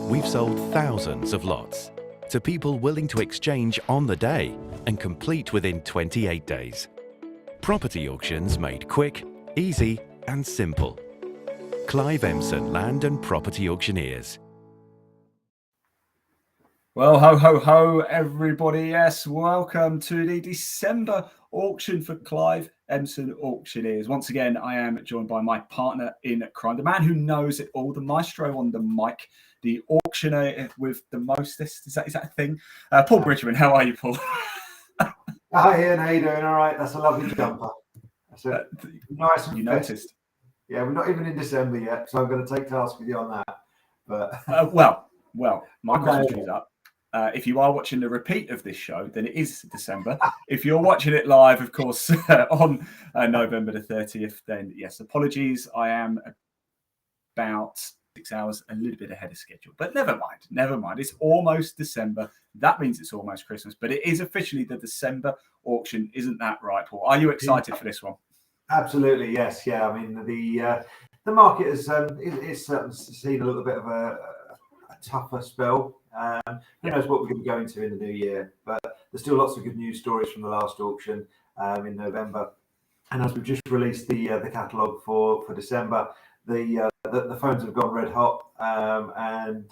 we've sold thousands of lots to people willing to exchange on the day and complete within 28 days. Property auctions made quick, easy and simple. Clive Emson Land and Property Auctioneers. Well, ho, ho, ho, everybody. Yes, welcome to the December auction for Clive Emson Auctioneers. Once again, I am joined by my partner in crime, the man who knows it all, the maestro on the mic, the auctioneer with the mostest. Is that a thing? Paul Bridgeman, how are you, Paul? Hi, Ian. How you doing? All right. That's a lovely jumper. That's a nice and you festive. Noticed. Yeah, we're not even in December yet, so I'm going to take task with you on that. But well, my Christmas tree's up. If you are watching the repeat of this show, then it is December. If you're watching it live, of course, on November the 30th, then yes, apologies. I am about 6 hours, a little bit ahead of schedule. But never mind. It's almost December. That means it's almost Christmas. But it is officially the December auction. Isn't that right, Paul? Are you excited for this one? Absolutely, yes. Yeah, I mean, the market has it's seen a little bit of a tougher spell. Who knows what we're going to go into in the new year, but there's still lots of good news stories from the last auction in November. And as we've just released the catalogue for December, the phones have gone red hot, and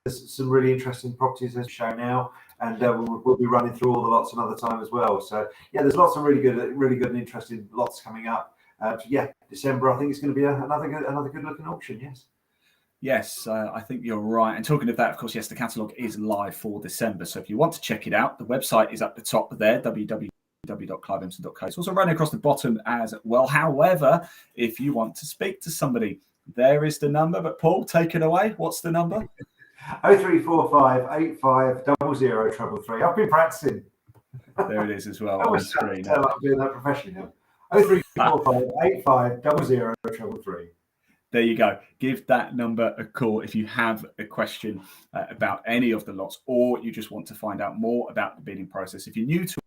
there's some really interesting properties as shown now, and we'll be running through all the lots another time as well. So yeah, there's lots of really good and interesting lots coming up. So yeah, December I think it's going to be another good looking auction. Yes, I think you're right. And talking of that, of course, yes, the catalogue is live for December. So if you want to check it out, the website is up the top there, www.cliveemson.co. It's also running across the bottom as well. However, if you want to speak to somebody, there is the number. But Paul, take it away. What's the number? 0345 85 00 333. I've been practicing. There it is as well on screen. I'm doing that professionally now. 0345 85 00 333. There you go. Give that number a call if you have a question about any of the lots, or you just want to find out more about the bidding process. If you're new to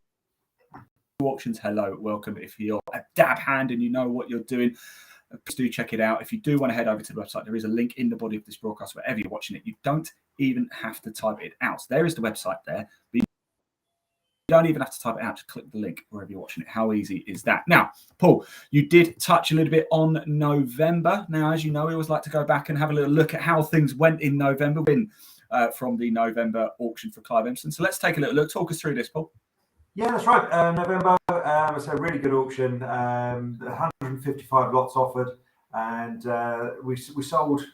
auctions, hello, welcome. If you're a dab hand and you know what you're doing, please do check it out. If you do want to head over to the website, there is a link in the body of this broadcast wherever you're watching it. You don't even have to type it out. So there is the website there. But you don't even have to type it out. Just click the link wherever you're watching it. How easy is that? Now, Paul, you did touch a little bit on November. Now, as you know, we always like to go back and have a little look at how things went in November from the November auction for Clive Emson. So let's take a little look. Talk us through this, Paul. Yeah, that's right. November was a really good auction. 155 lots offered, and we sold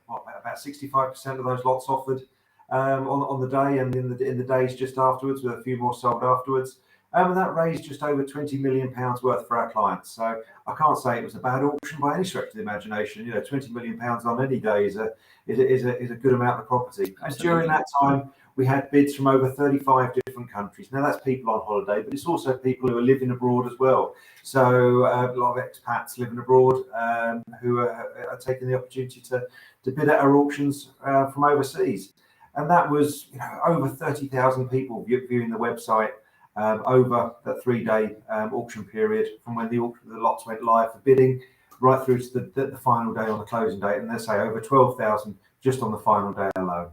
about 65% of those lots offered on the day, and in the days just afterwards, with a few more sold afterwards. And that raised just over £20 million worth for our clients. So I can't say it was a bad auction by any stretch of the imagination. You know, £20 million on any day is a good amount of property. And during that time, we had bids from over 35 different countries. Now that's people on holiday, but it's also people who are living abroad as well. So a lot of expats living abroad who are taking the opportunity to bid at our auctions from overseas. And that was over 30,000 people viewing the website over that 3-day auction period, from when the lots went live for bidding right through to the final day on the closing date. And they say over 12,000 just on the final day alone.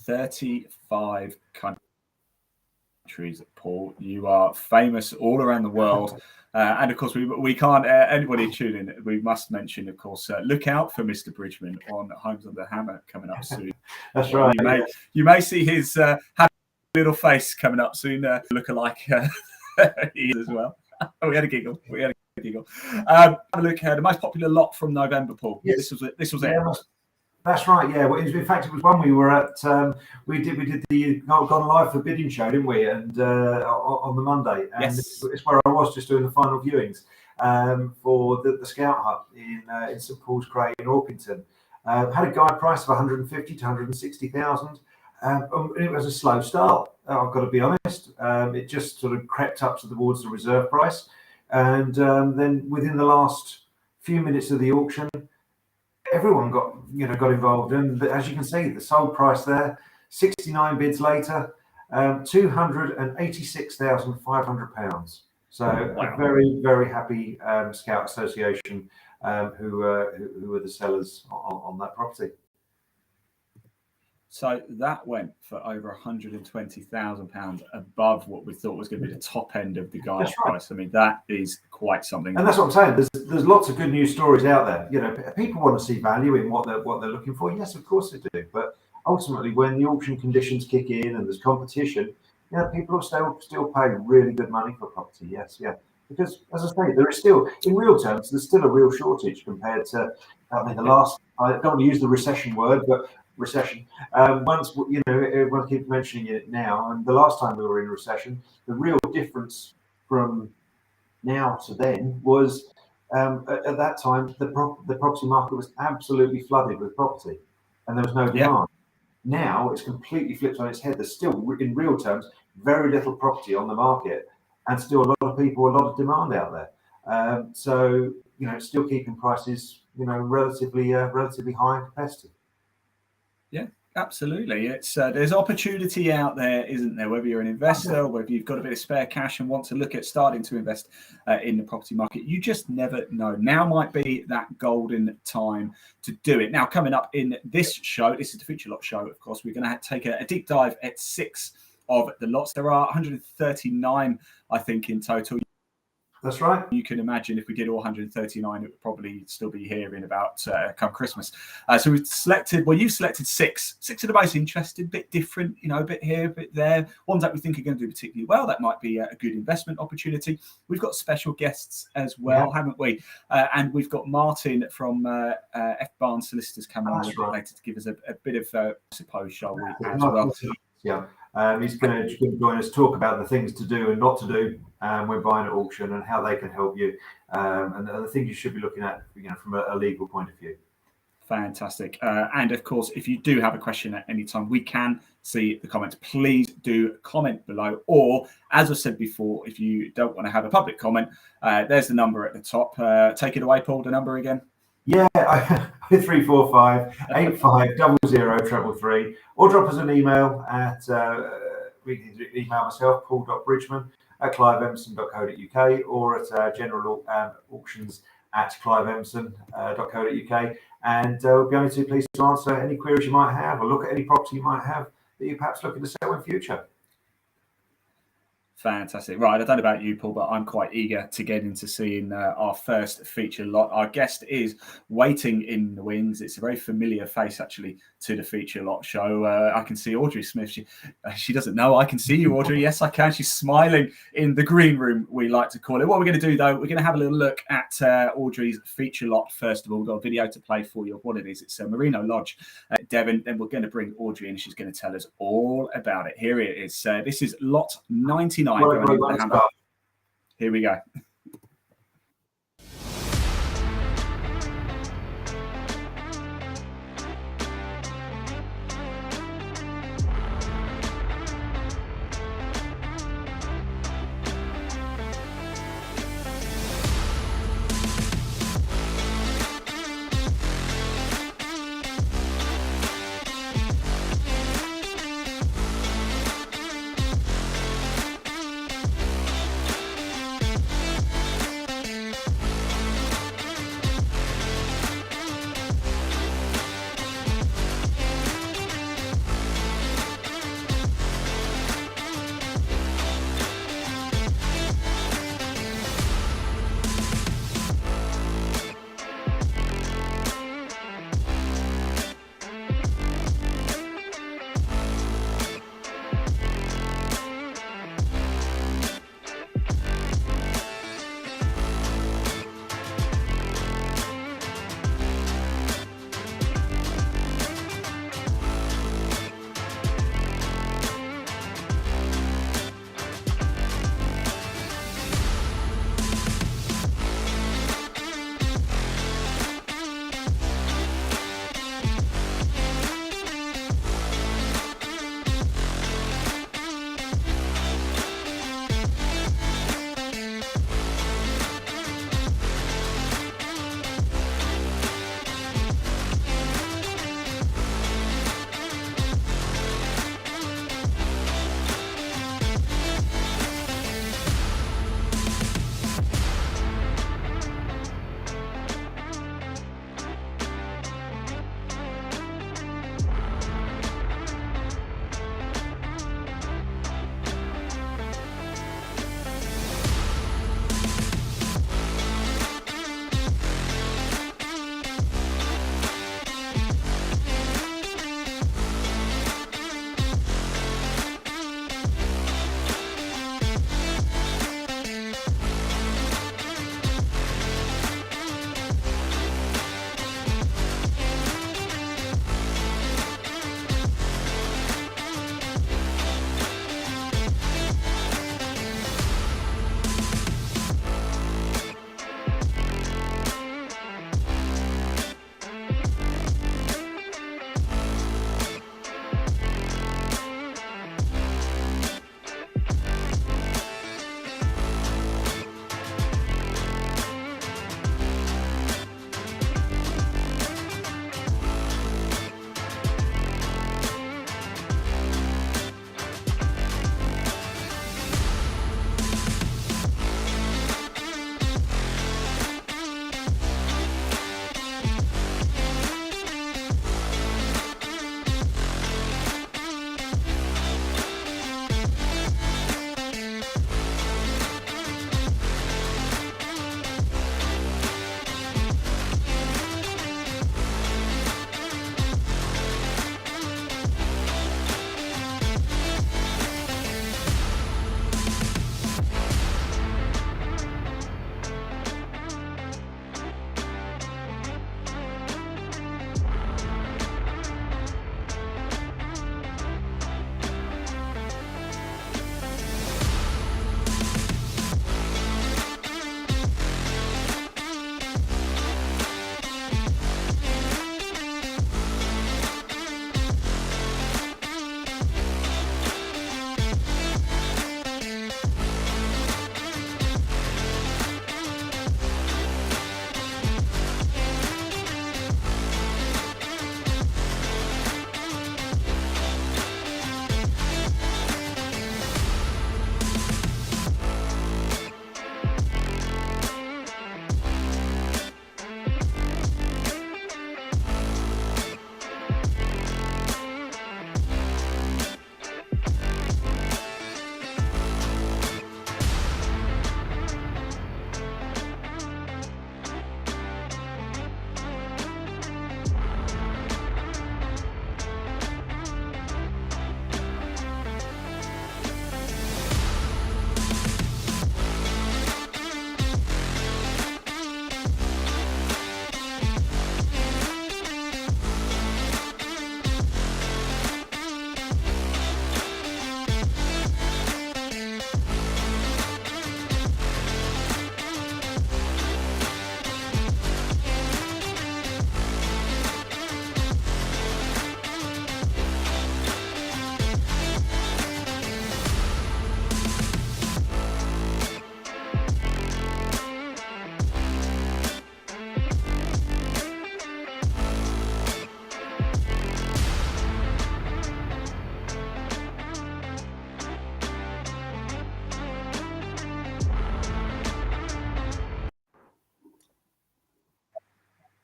35 countries, Paul. You are famous all around the world. And of course, we can't, anybody tune in, we must mention, of course, look out for Mr. Bridgman on Homes on the Hammer coming up soon. That's right. You may see his happy little face coming up soon, look alike he is as well. We had a giggle. Have a look at the most popular lot from November, Paul. Yes. This was it. That's right. Yeah. Well, in fact, it was one we were at. We did the Gone Live for bidding show, didn't we? And on the Monday, and yes, it's where I was just doing the final viewings for the Scout Hut in St Paul's Cray in Orpington. Had a guide price of 150 to 160,000. It was a slow start. I've got to be honest. It just sort of crept up towards the reserve price, and then within the last few minutes of the auction, everyone got involved, and as you can see, the sold price there, 69 bids later, £286,500. So Wow. a very, very happy Scout Association who were the sellers on that property. So that went for over £120,000 above what we thought was going to be the top end of the guide price. I mean, that is quite something. And that's what I'm saying. There's lots of good news stories out there. You know, people want to see value in what they're looking for. Yes, of course they do. But ultimately, when the auction conditions kick in and there's competition, you know, people will still pay really good money for property. Yes, yeah. Because as I say, there is still, in real terms, there's still a real shortage compared to, I mean, the last. I don't want to use the recession word, but recession. Once, you know, everyone keeps mentioning it now, and the last time we were in recession, the real difference from now to then was at that time the property market was absolutely flooded with property, and there was no demand. Now it's completely flipped on its head. There's still, in real terms, very little property on the market, and still a lot of people, a lot of demand out there. So you know, it's still keeping prices, you know, relatively high and competitive. Yeah, absolutely. It's there's opportunity out there, isn't there? Whether you're an investor or whether you've got a bit of spare cash and want to look at starting to invest in the property market, you just never know. Now might be that golden time to do it. Now, coming up in this show, this is the Feature Lot Show, of course, we're going to take a deep dive at 6 of the lots. There are 139, I think, in total. That's right. You can imagine if we did all 139, it would probably still be here in about come Christmas. So we've selected, well, you've selected 6 of the most interesting, bit different, you know, a bit here, a bit there. Ones that we think are going to do particularly well. That might be a good investment opportunity. We've got special guests as well, haven't we? And we've got Martin from F. Barnes Solicitors coming on a bit later to give us a bit of, I suppose, shall we, as well. Yeah. He's going to join us, talk about the things to do and not to do when buying at auction, and how they can help you, and the things you should be looking at, you know, from a legal point of view. Fantastic. And of course, if you do have a question at any time, we can see the comments. Please do comment below. Or, as I said before, if you don't want to have a public comment, there's the number at the top. Take it away, Paul, the number again. Yeah, 345 85 0033, or drop us an email at we can email myself, paul.bridgeman@cliveemson.co.uk, or at general auctions at cliveemson.co.uk, and we'll be only too pleased to answer any queries you might have, or look at any property you might have that you're perhaps looking to sell in future. Fantastic. Right, I don't know about you, Paul, but I'm quite eager to get into seeing our first feature lot. Our guest is waiting in the wings. It's a very familiar face, actually, to the feature lot show. I can see Audrey Smith. She doesn't know I can see you, Audrey. Yes, I can. She's smiling in the green room, we like to call it. What we're going to do, though, we're going to have a little look at Audrey's feature lot first of all. We've got a video to play for you of what it is. It's Merino Lodge at Devon. Then we're going to bring Audrey in. She's going to tell us all about it. Here it is. This is lot 99. Here we go.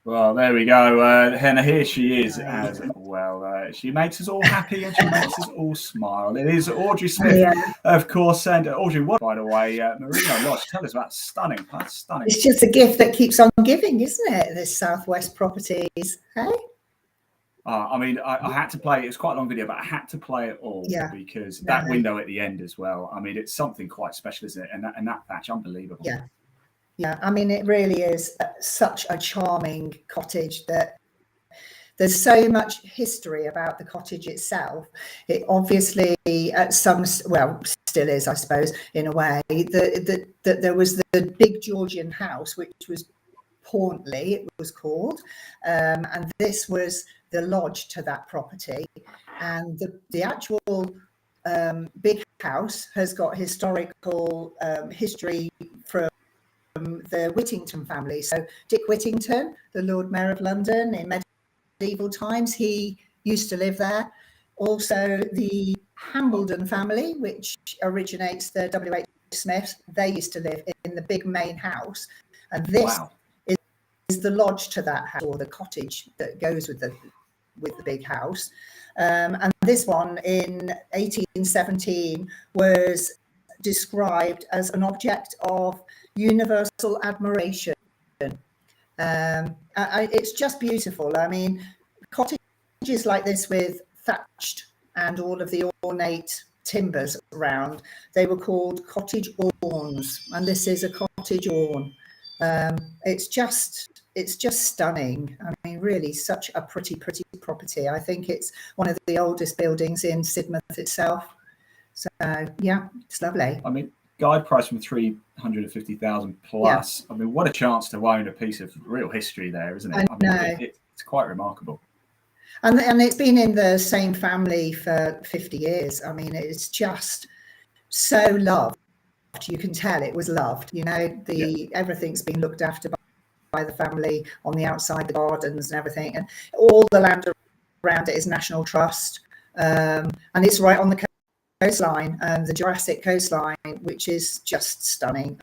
Well, there we go. And here she is as well. She makes us all happy and she makes us all smile. It is Audrey Smith, of course. And Audrey, what, by the way, Merino Lodge, tell us about stunning. That's stunning. It's just a gift that keeps on giving, isn't it? This Southwest Properties. Hey? I mean, I had to play. It's quite a long video, but I had to play it all because that window at the end as well. I mean, it's something quite special, isn't it? And that thatch, unbelievable. Yeah. Yeah, I mean, it really is such a charming cottage that there's so much history about the cottage itself. It obviously, still is, I suppose, in a way, that there was the big Georgian house, which was Portley, it was called, and this was the lodge to that property. And the actual big house has got historical history from the Whittington family. So Dick Whittington, the Lord Mayor of London in medieval times, he used to live there. Also the Hambledon family, which originates the W.H. Smith, they used to live in the big main house. And this is the lodge to that house, or the cottage that goes with the big house. And this one in 1817 was described as an object of universal admiration. It's just beautiful. I mean, cottages like this with thatched and all of the ornate timbers around, they were called cottage awns, and this is a cottage awn. It's just stunning. I mean, really such a pretty property. I think it's one of the oldest buildings in Sidmouth itself. So yeah, it's lovely. I mean, guide price from 350,000 plus. Yeah. I mean, what a chance to own a piece of real history there, isn't it? I mean, it's quite remarkable. And it's been in the same family for 50 years. I mean, it's just so loved. You can tell it was loved. You know, everything's been looked after by the family on the outside, the gardens and everything, and all the land around it is National Trust, and it's right on the coastline, the Jurassic coastline, which is just stunning.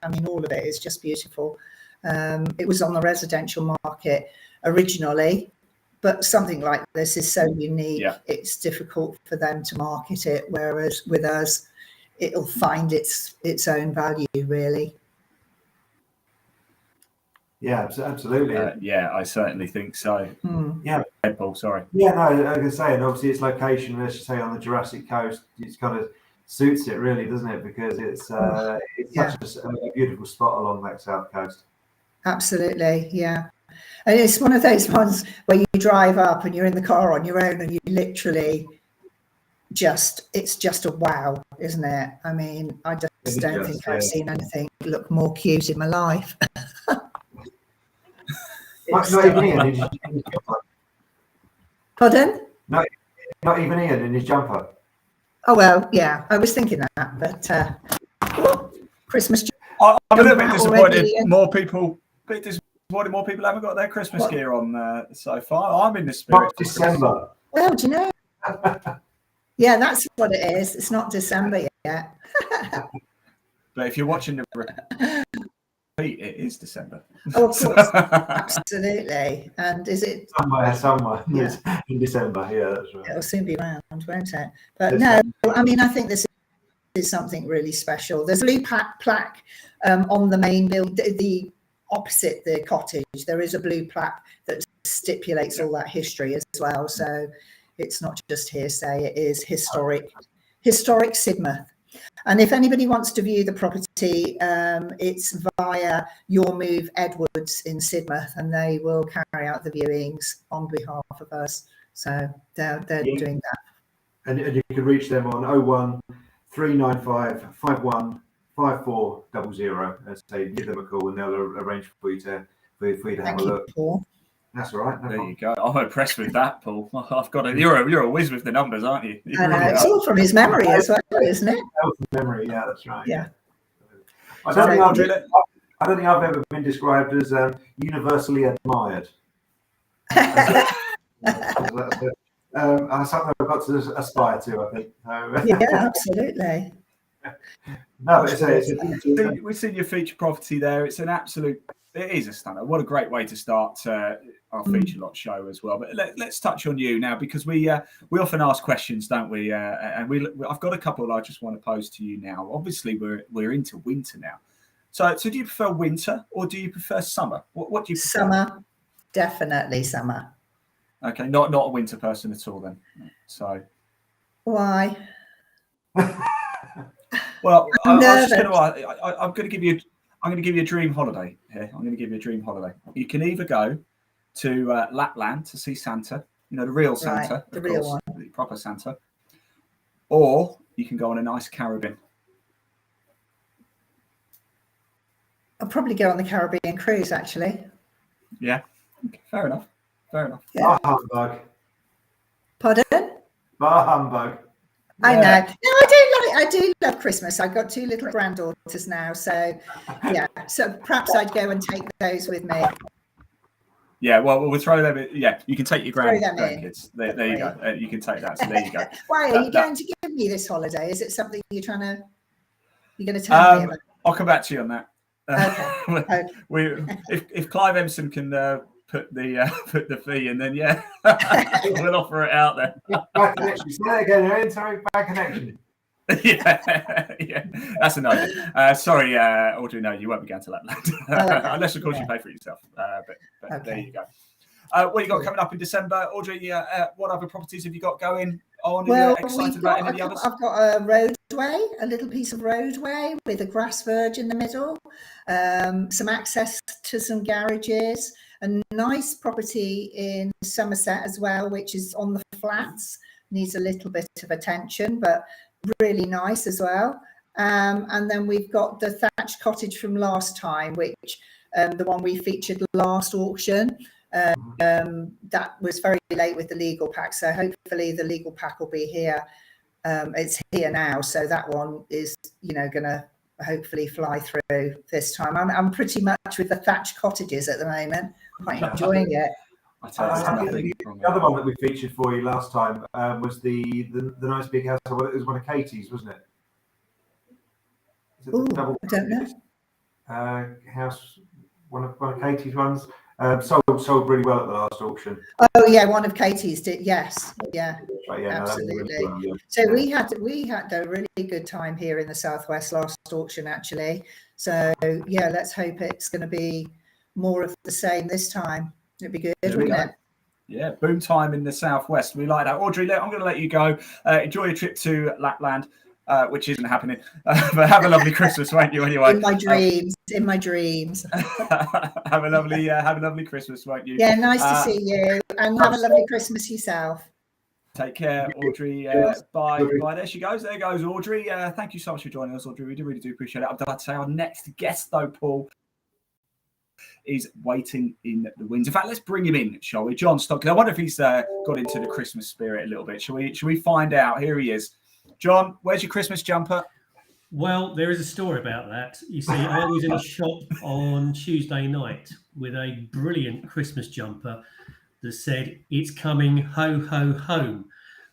I mean, all of it is just beautiful. It was on the residential market originally, but something like this is so unique. It's difficult for them to market it, whereas with us, it'll find its own value, really. Yeah, absolutely. I certainly think so. Yeah, Paul, sorry. Yeah, no, I was going to say, and obviously its location, let's just say on the Jurassic coast, it kind of suits it, really, doesn't it? Because it's such a beautiful spot along that south coast. Absolutely, yeah. And it's one of those ones where you drive up and you're in the car on your own and you literally it's just a wow, isn't it? I mean, I just don't think I've seen anything look more cute in my life. Not even Ian in his jumper. Pardon? Not even Ian in his jumper. Oh, well, yeah, I was thinking that, but Christmas. I'm a little bit disappointed. More people haven't got their Christmas gear on so far. I'm in the spirit. Not December. Well, do you know? Yeah, that's what it is. It's not December yet. But if you're watching the repeat, it is December. Oh, of course. Absolutely. And is it somewhere in December? Yeah, that's right. It'll soon be around, won't it? But no, I mean, I think this is something really special. There's a blue plaque on the main building, the opposite the cottage. There is a blue plaque that stipulates all that history as well. So it's not just hearsay, it is historic Sidmouth. And if anybody wants to view the property, it's via Your Move Edwards in Sidmouth, and they will carry out the viewings on behalf of us. So they're doing that. And you can reach them on 01 395 51 5400 and say give them a call, and they'll arrange for you to have a look. Paul. That's all right. There you go. I'm impressed with that, Paul. I've got you're a whiz with the numbers, aren't you? It's all from his memory as well, isn't it? Memory, yeah, that's right. Yeah. I don't think I've ever been described as universally admired. That's something I've got to aspire to, I think. Yeah, absolutely. No, but it's we've seen your feature property there. It's an absolute It is a stunner. What a great way to start our feature lot show as well. But let's touch on you now, because we often ask questions, don't we? And I've got a couple I just want to pose to you now. Obviously, we're into winter now. So do you prefer winter or do you prefer summer? What do you prefer? Summer, definitely summer. Okay, not a winter person at all then. So why? Well, I'm going to give you a dream holiday here. I'm going to give you a dream holiday. You can either go to Lapland to see Santa, the real Santa, right, the of real course, one, the proper Santa, or you can go on a nice Caribbean. I'll probably go on the Caribbean cruise, actually. Yeah, okay, fair enough. Yeah. Bah humbug. Pardon? Bah humbug. I know. No, I do love Christmas. I've got 2 little granddaughters now, so yeah. So perhaps I'd go and take those with me. Yeah, well, we'll throw them in. Yeah, you can take your Throw them grandkids. There you go. You can take that. So there you go. Why are you going to give me this holiday? Is it something you're going to tell me about? I'll come back to you on that. Okay. If Clive Emson can put the fee in, then yeah, we'll offer it out there. Bad connection. Say that again. You're entering bad connection. yeah, that's a no. Sorry, Audrey, no, you won't be going to Lapland unless, of course, you pay for it yourself. But Okay. There you go. What you got coming up in December, Audrey? What other properties have you got going on? Are you excited about any of the others? I've got a roadway, a little piece of roadway with a grass verge in the middle, some access to some garages, a nice property in Somerset as well, which is on the flats, needs a little bit of attention, but really nice as well. And then we've got the thatched cottage from last time, which the one we featured last auction. That was very late with the legal pack, so hopefully the legal pack will be here. It's here now, so that one is going to hopefully fly through this time. I'm pretty much with the thatched cottages at the moment, quite enjoying it. I think the other one that we featured for you last time was the nice big house. It was one of Katie's, wasn't it? Ooh, I don't know. House, one of Katie's ones. Sold really well at the last auction. Oh yeah, one of Katie's did. Yes, yeah, right, yeah, absolutely. No, really, so we had a really good time here in the Southwest last auction, actually. So yeah, let's hope it's going to be more of the same this time. It'd be good, wouldn't it? Yeah, boom time in the Southwest. We like that. Audrey, I'm going to let you go. Enjoy your trip to Lapland. Which isn't happening, but have a lovely Christmas, won't you? Anyway, in my dreams. Have a lovely Christmas, won't you? Yeah, nice to see you, and have a lovely Christmas yourself. Take care, Audrey. Bye. There she goes. There goes Audrey. Thank you so much for joining us, Audrey. We really do appreciate it. I'm glad to say our next guest, though, Paul, is waiting in the wings. In fact, let's bring him in, shall we? John Stockton. I wonder if he's got into the Christmas spirit a little bit. Shall we find out? Here he is. John, where's your Christmas jumper? Well, there is a story about that. You see, I was in a shop on Tuesday night with a brilliant Christmas jumper that said, "It's coming, ho, ho, home."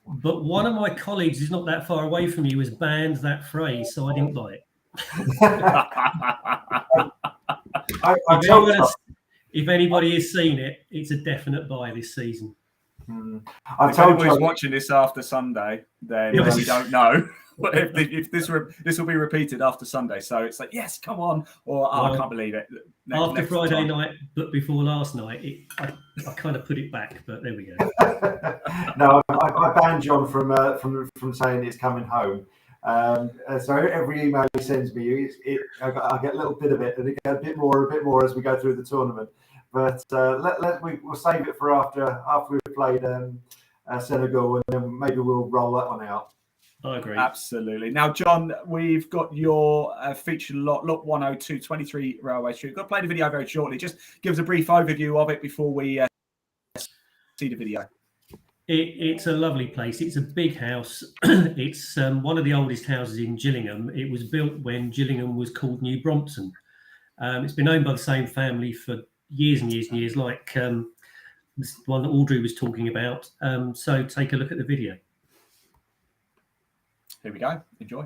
But one of my colleagues who's not that far away from you has banned that phrase, so I didn't buy it. If anybody has seen it, it's a definite buy this season. If anybody's watching this after Sunday, then we don't know if this will be repeated after Sunday. So it's like, yes, come on, or I can't believe it. After Friday night, but before last night, I kind of put it back. But there we go. No, I banned John from saying it's coming home. So every email he sends me, I get a little bit of it, and it gets a bit more as we go through the tournament. But we'll save it for after we've played Senegal, and then maybe we'll roll that one out. I agree. Absolutely. Now, John, we've got your featured lot 102, 23 Railway Street. We're going to play the video very shortly. Just give us a brief overview of it before we see the video. It's a lovely place. It's a big house. It's one of the oldest houses in Gillingham. It was built when Gillingham was called New Brompton. It's been owned by the same family for years and years and years, like this one that Audrey was talking about. So take a look at the video. Here we go. Enjoy.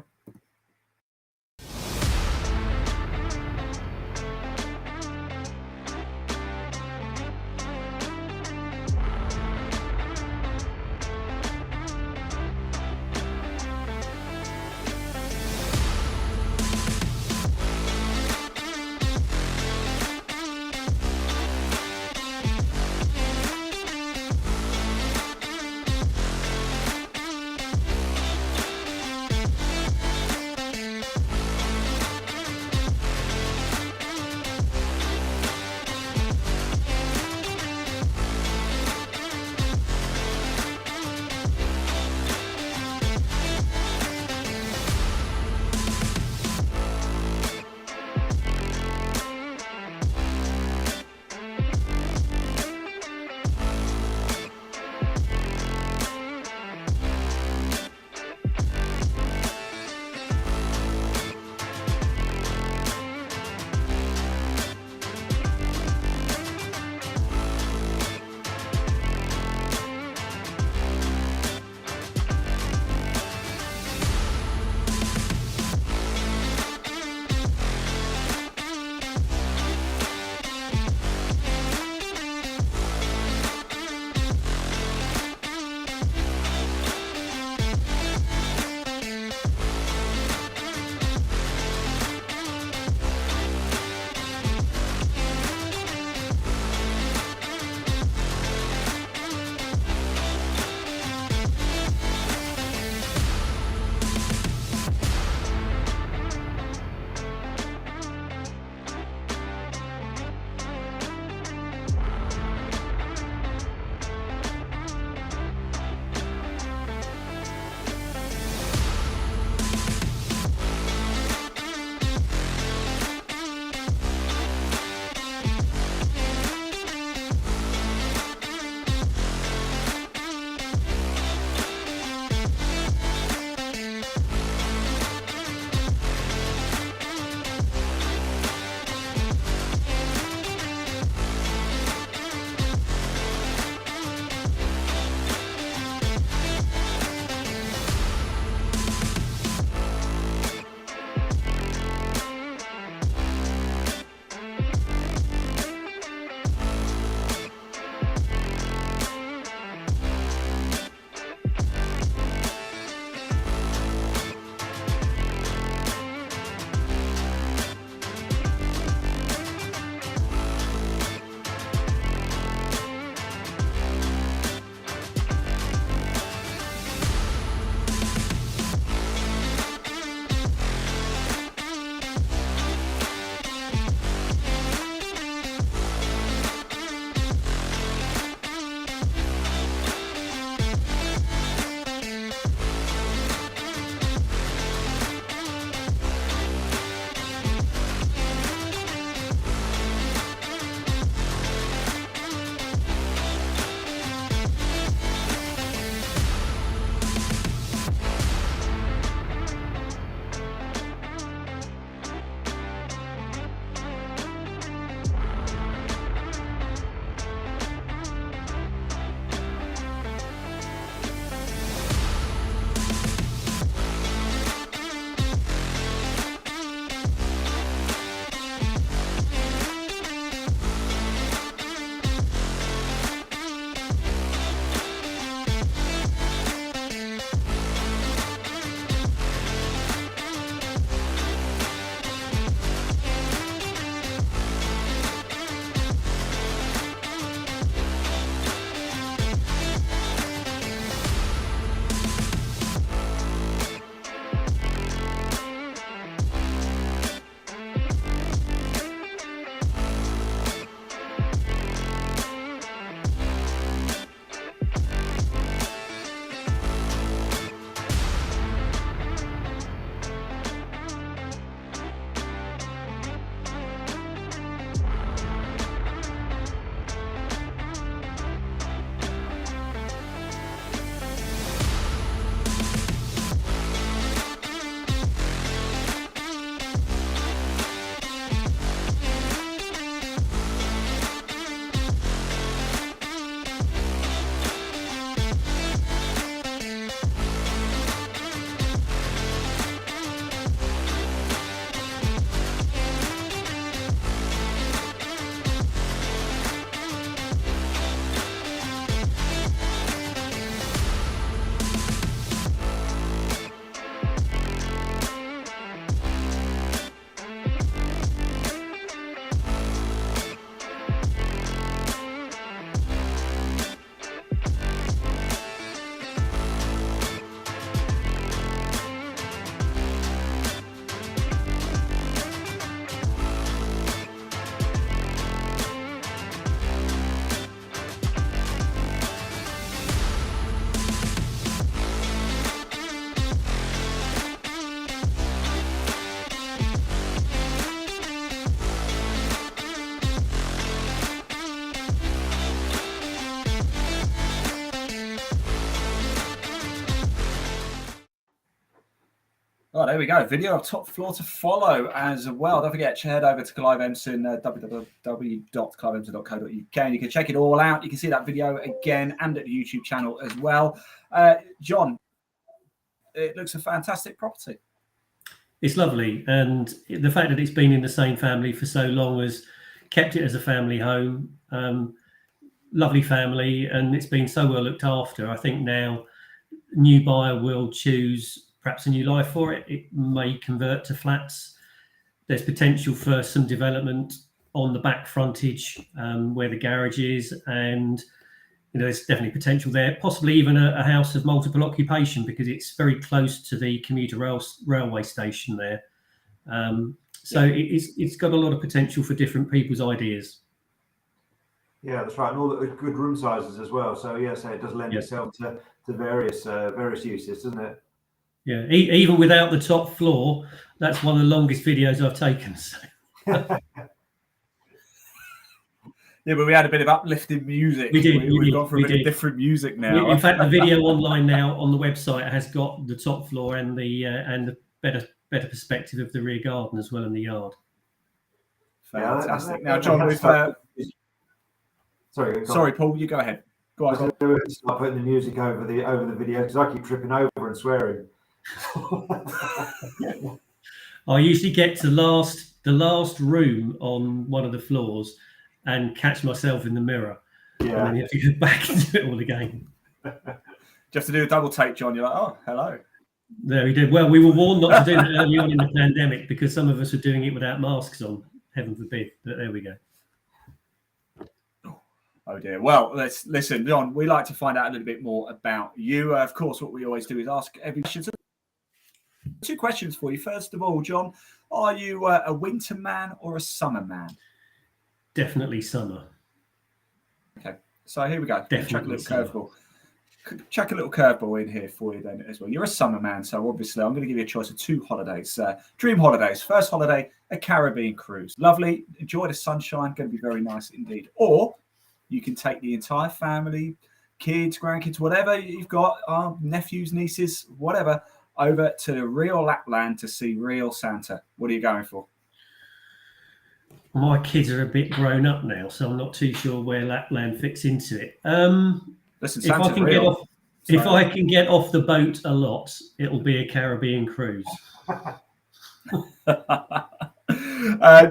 Oh, there we go. Video of top floor to follow as well. Don't forget to head over to Clive Emson, www.cliveemson.co.uk, and you can check it all out. You can see that video again and at the YouTube channel as well. John, it looks a fantastic property. It's lovely, and the fact that it's been in the same family for so long has kept it as a family home. Lovely family, and it's been so well looked after. I think now new buyer will choose perhaps a new life for it. It may convert to flats. There's potential for some development on the back frontage where the garage is, and there's definitely potential there. Possibly even a house of multiple occupation, because it's very close to the commuter railway station there. It's got a lot of potential for different people's ideas. Yeah, that's right, and all the good room sizes as well. So so it does lend itself to various uses, doesn't it? Yeah, even without the top floor, that's one of the longest videos I've taken. So. Yeah, but we had a bit of uplifting music. We've gone for a bit of different music now. In fact, the video online now on the website has got the top floor and the better perspective of the rear garden as well in the yard. Fantastic. Now, John, we've sorry, Paul, you go ahead. Go on. Start putting the music over the video because I keep tripping over and swearing. I usually get to the last room on one of the floors and catch myself in the mirror. Yeah. And then you have to go back and do it all again. Just to do a double take, John. You're like, oh, hello. There we did. Well, we were warned not to do that early on in the pandemic because some of us were doing it without masks on. Heaven forbid. But there we go. Oh dear. Well, let's listen, John. We like to find out a little bit more about you. Of course, what we always do is ask every question. So 2 questions for you. First of all, John, are you a winter man or a summer man? Definitely summer. Okay, so here we go. Definitely Chuck a little curveball in here for you then as well. You're a summer man, so obviously I'm going to give you a choice of 2 holidays. Dream holidays. First holiday, a Caribbean cruise. Lovely. Enjoy the sunshine. Going to be very nice indeed. Or you can take the entire family, kids, grandkids, whatever you've got, nephews, nieces, whatever, over to real Lapland to see real Santa. What are you going for? My kids are a bit grown up now, so I'm not too sure where Lapland fits into it. Listen, if I can get off the boat a lot, it'll be a Caribbean cruise.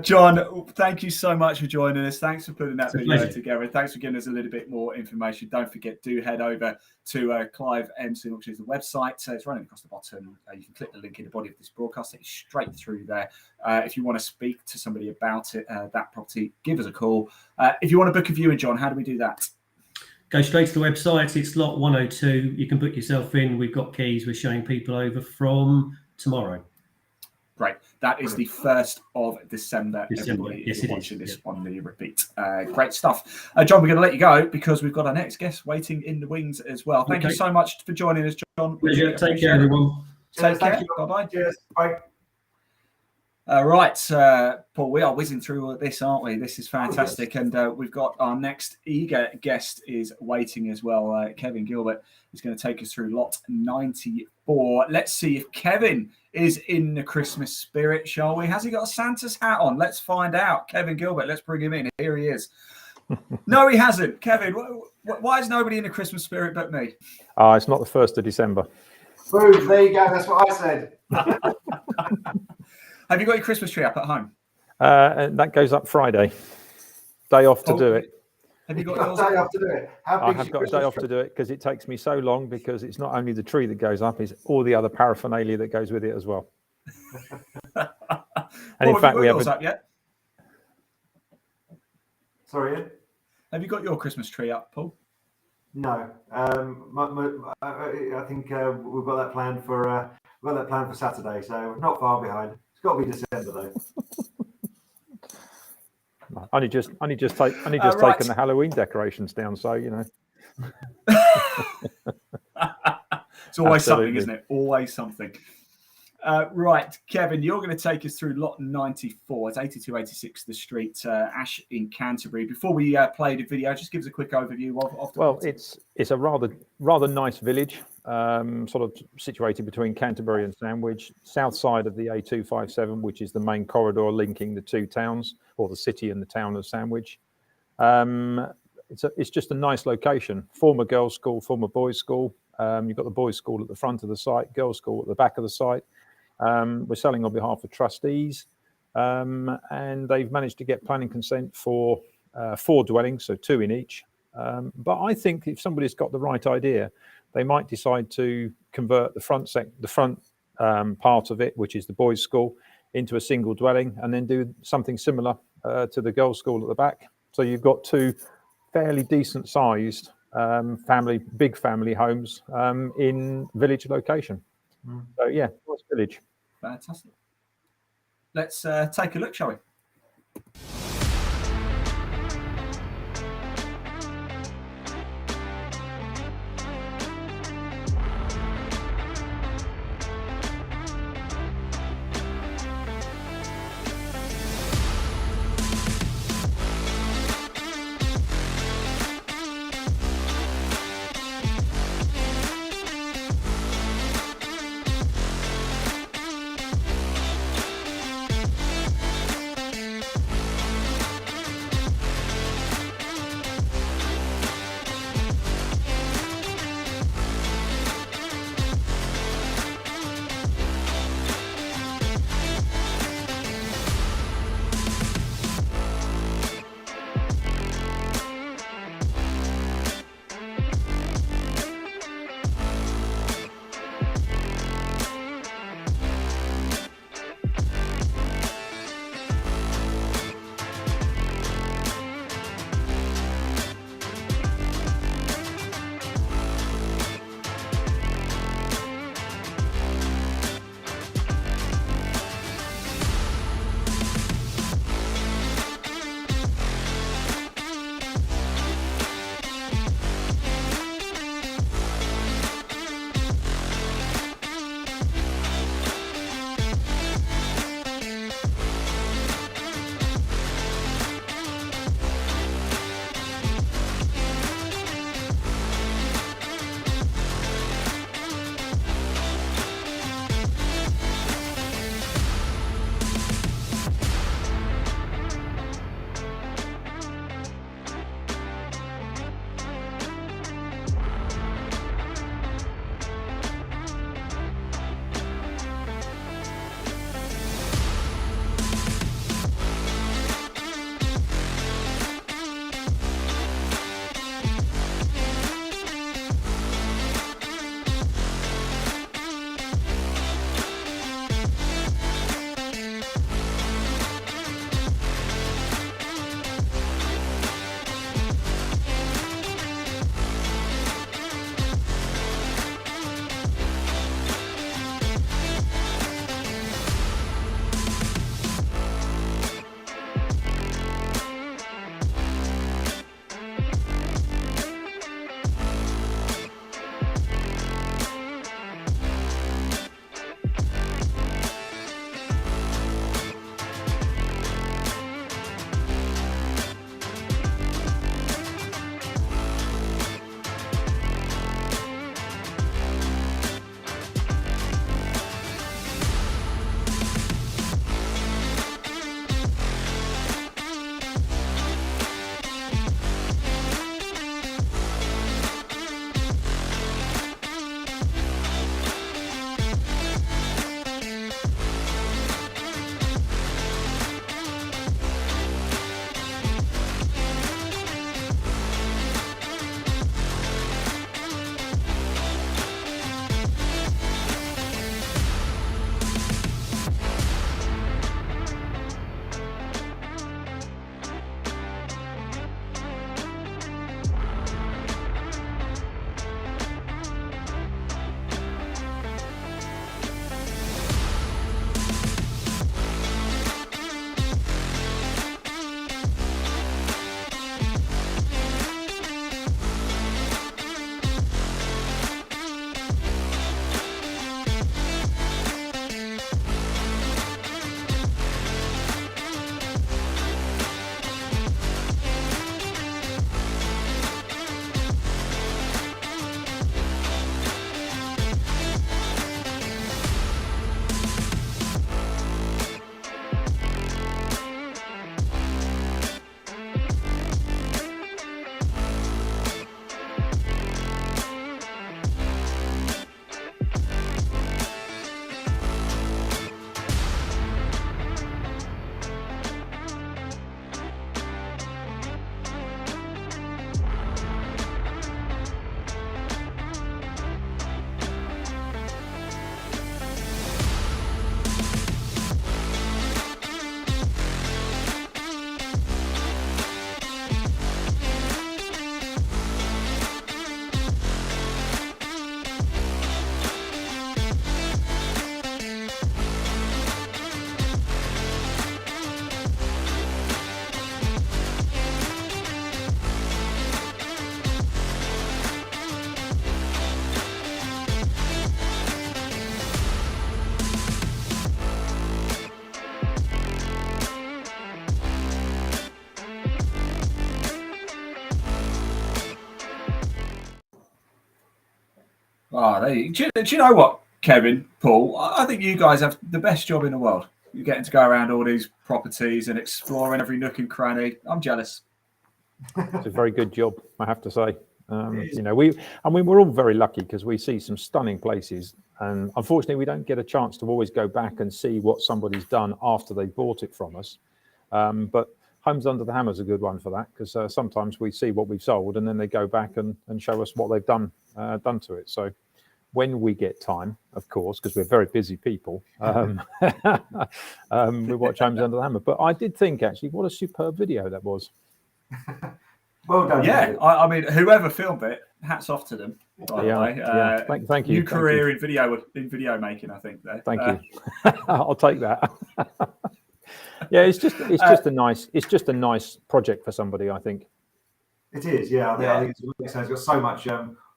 John, thank you so much for joining us. Thanks for putting that video together. Thanks for giving us a little bit more information. Don't forget, do head over to Clive Emson, which is the website. So it's running across the bottom. You can click the link in the body of this broadcast. It's straight through there. If you want to speak to somebody about it, that property, give us a call. If you want to book a viewing, John, how do we do that? Go straight to the website. It's lot 102. You can book yourself in. We've got keys. We're showing people over from tomorrow. Great. That is the 1st of December. Everybody, yes, if you're watching this on the repeat. Great stuff. John, we're going to let you go because we've got our next guest waiting in the wings as well. Thank you so much for joining us, John. Pleasure. Take care, everyone. Take care. Bye-bye. Cheers. Bye. Right, Paul, we are whizzing through this, aren't we? This is fantastic. And we've got our next eager guest is waiting as well. Kevin Gilbert is going to take us through lot 94. Let's see if Kevin is in the Christmas spirit, shall we? Has he got a Santa's hat on? Let's find out. Kevin Gilbert, let's bring him in. Here he is. No, he hasn't. Kevin, why is nobody in the Christmas spirit but me? It's not the 1st of December. Boom, there you go. That's what I said. Have you got your Christmas tree up at home? And that goes up Friday. Day off to do it. Have you got yours? Day off to do it. I have got a day off to do it because it takes me so long, because it's not only the tree that goes up, it's all the other paraphernalia that goes with it as well. And in fact, we have up yet? Sorry, Ian? Have you got your Christmas tree up, Paul? No. I think we've got that planned for Saturday, so not far behind. It's got to be December though. Only just taken the Halloween decorations down, so you know. It's always something, isn't it? Always something. Right, Kevin, you're going to take us through lot 94. It's 8286 The Street, Ash in Canterbury. Before we play the video, just give us a quick overview of the property. It's a rather nice village. sort of situated between Canterbury and Sandwich, south side of the A257, which is the main corridor linking the two towns, or the city and the town of Sandwich. It's just a nice location. Former girls' school, former boys' school. You've got the boys' school at the front of the site, girls' school at the back of the site. We're selling on behalf of trustees, and they've managed to get planning consent for 4 dwellings, so 2 in each. But I think if somebody's got the right idea, they might decide to convert the front part of it, which is the boys' school, into a single dwelling, and then do something similar to the girls' school at the back. So you've got 2 fairly decent sized big family homes in village location. So yeah, nice village. Fantastic. Let's take a look, shall we? Oh, do you know what, Kevin, Paul? I think you guys have the best job in the world. You're getting to go around all these properties and exploring every nook and cranny. I'm jealous. It's a very good job, I have to say. You know, we're all very lucky because we see some stunning places, and unfortunately, we don't get a chance to always go back and see what somebody's done after they bought it from us. But Homes Under the Hammer is a good one for that, because sometimes we see what we've sold, and then they go back and show us what they've done to it. So when we get time, of course, because we're very busy people, we watch Homes Under the Hammer. But I did think, actually, what a superb video that was. Well done. Yeah, I mean, whoever filmed it, hats off to them. By the way, Thank you. New career in video making, I think. There. Thank you. I'll take that. Yeah, it's just a nice project for somebody, I think. It is, yeah. I think it's got so much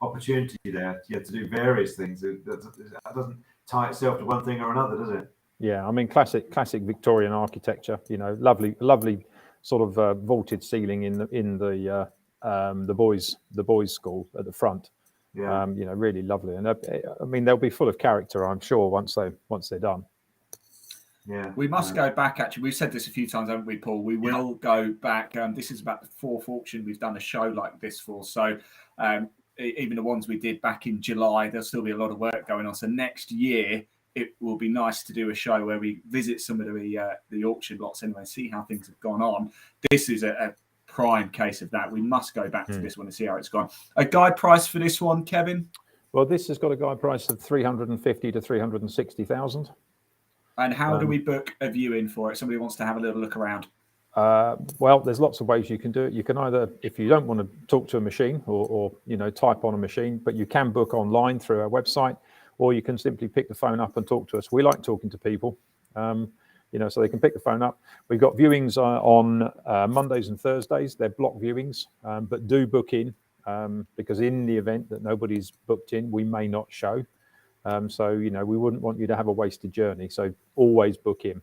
opportunity there to do various things. It doesn't tie itself to one thing or another, does it? Yeah, I mean, classic Victorian architecture. You know, lovely sort of vaulted ceiling in the boys' school at the front. Yeah. You know, really lovely, and I mean, they'll be full of character, I'm sure, once they're done. Yeah, we must go back. Actually, we've said this a few times, haven't we, Paul? We will go back. This is about the 4th auction we've done a show like this for. So even the ones we did back in July, there'll still be a lot of work going on. So next year, it will be nice to do a show where we visit some of the auction lots anyway, see how things have gone on. This is a prime case of that. We must go back to this one and see how it's gone. A guide price for this one, Kevin? Well, this has got a guide price of 350 to 360,000. And how do we book a viewing for it? Somebody wants to have a little look around. Well, there's lots of ways you can do it. You can either, if you don't want to talk to a machine or you know, type on a machine, but you can book online through our website, or you can simply pick the phone up and talk to us. We like talking to people, you know, so they can pick the phone up. We've got viewings on Mondays and Thursdays. They're block viewings, but do book in, because in the event that nobody's booked in, we may not show. So, you know, we wouldn't want you to have a wasted journey. So always book in.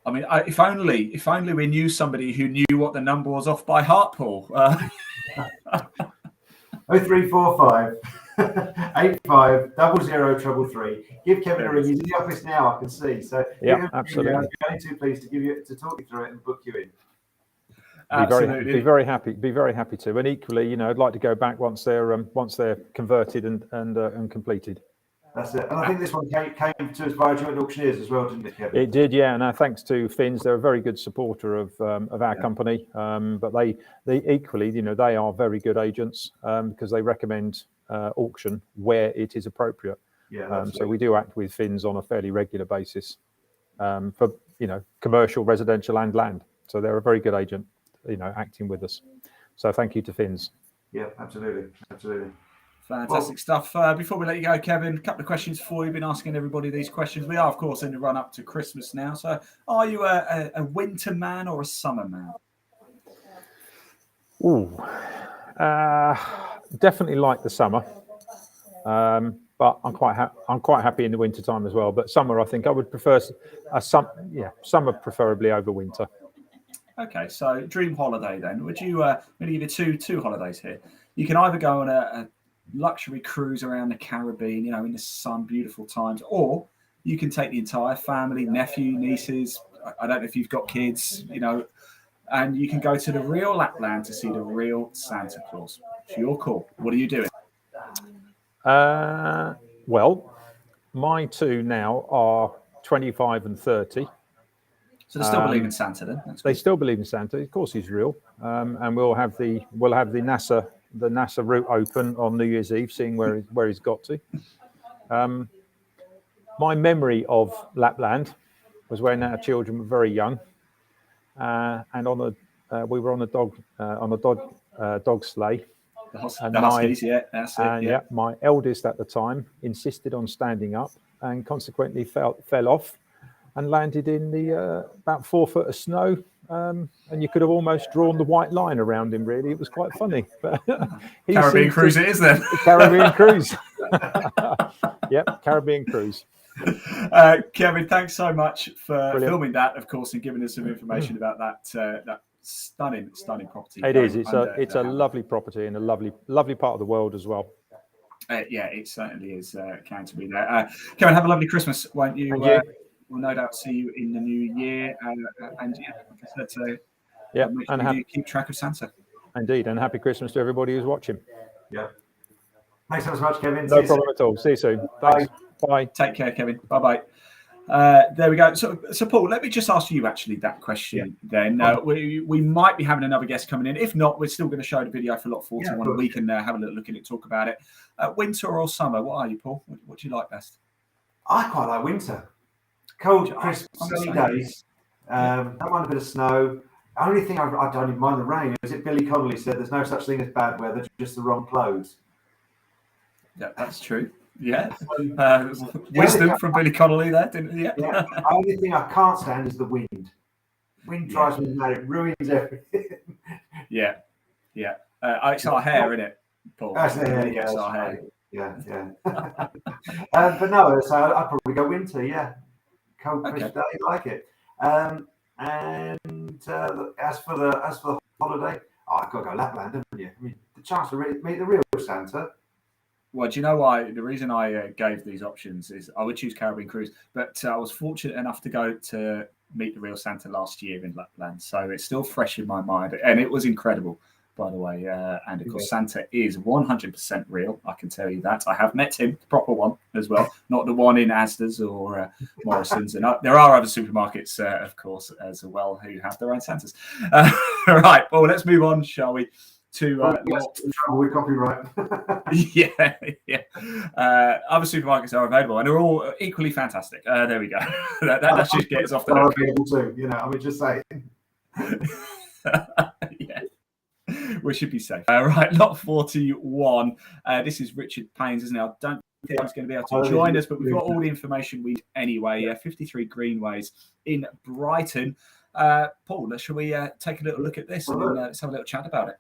I mean, if only we knew somebody who knew what the number was off by heart, Paul. 0345 85 0033. Give Kevin a ring. He's in the office now, I can see. So yeah, absolutely. I'm going to pleased to talk you through it and book you in. Be very happy to. And equally, you know, I'd like to go back once they're converted and completed. That's it. And I think this one came to us via Joint Auctioneers as well, didn't it, Kevin? It did, yeah. And thanks to Finns, they're a very good supporter of our company. But they equally, you know, they are very good agents because they recommend auction where it is appropriate. Yeah. So we do act with Finns on a fairly regular basis for, you know, commercial, residential, and land. So they're a very good agent, you know, acting with us. So thank you to Finns. Yeah, absolutely. Fantastic stuff. Before we let you go, Kevin, a couple of questions for you. Been asking everybody these questions. We are, of course, in the run up to Christmas now. So, are you a winter man or a summer man? Definitely like the summer, but I'm quite happy in the winter time as well. But summer, I think I would prefer summer preferably over winter. Okay, so dream holiday then. Would you? I'm going to give you two holidays here. You can either go on a luxury cruise around the Caribbean, you know, in the sun, beautiful times, or you can take the entire family, nephew, nieces. I don't know if you've got kids, you know, and you can go to the real Lapland to see the real Santa Claus. It's your call. What are you doing? Well, my two now are 25 and 30. So they still believe in Santa then? They still believe in Santa. Of course, he's real. And we'll have the NASA route open on New Year's Eve, seeing where he's got to. My memory of Lapland was when our children were very young, and we were on a dog sleigh. The Huskies, yeah, that's it. Yeah, my eldest at the time insisted on standing up, and consequently fell off and landed in the about 4 foot of snow. And you could have almost drawn the white line around him, really. It was quite funny. Caribbean cruise it is then. Caribbean cruise. Yep, Caribbean cruise. Kevin, thanks so much for filming that, of course, and giving us some information about that stunning property. It is. It's a lovely property in a lovely part of the world as well. Yeah, it certainly is Canterbury there. Kevin, have a lovely Christmas, won't you? And you. We'll no doubt see you in the new year. And yeah, like I said, so Yeah, make and sure you keep track of Santa. Indeed, and happy Christmas to everybody who's watching. Yeah. Thanks so much, Kevin. No problem at all. See you soon. Thanks. Bye. Take care, Kevin. Bye-bye. There we go. So Paul, let me just ask you actually that question then. We might be having another guest coming in. If not, we're still going to show the video for lot 41 and we can have a little look at it, talk about it. Winter or summer? What are you, Paul? What do you like best? I quite like winter. Cold, crisp, sunny days. Don't mind a bit of snow. Only thing I don't even mind the rain is it Billy Connolly said there's no such thing as bad weather, just the wrong clothes. Yeah, that's true. Yeah. Wisdom from Billy Connolly there, didn't it? Yeah. The only thing I can't stand is the wind. Wind drives me mad. It ruins everything. Yeah. It's our hair, isn't it, Paul? That's the hair, it's our hair. Yeah. But no, so I'd probably go winter, yeah. Cold, crisp day, like it. And as for the holiday, I've got to go Lapland, haven't you? I mean, the chance to meet the real Santa. Well, do you know why? The reason I gave these options is I would choose Caribbean cruise, but I was fortunate enough to go to meet the real Santa last year in Lapland, so it's still fresh in my mind, and it was incredible, by the way. And of course, Santa is 100% real. I can tell you that. I have met him, the proper one as well, not the one in Asda's or Morrison's, and there are other supermarkets, of course, as well, who have their own Santas. Right. Well, let's move on, shall we? To with copyright. yeah. Other supermarkets are available and they're all equally fantastic. There we go. that should get us off the hook. Too, I mean, just saying. Yeah, we should be safe. Right, lot 41. This is Richard Paynes, isn't it? I don't think he's going to be able to join us, but we've got all the information we need anyway. 53 Greenways in Brighton. Paul, shall we take a little look at this and then let's have a little chat about it?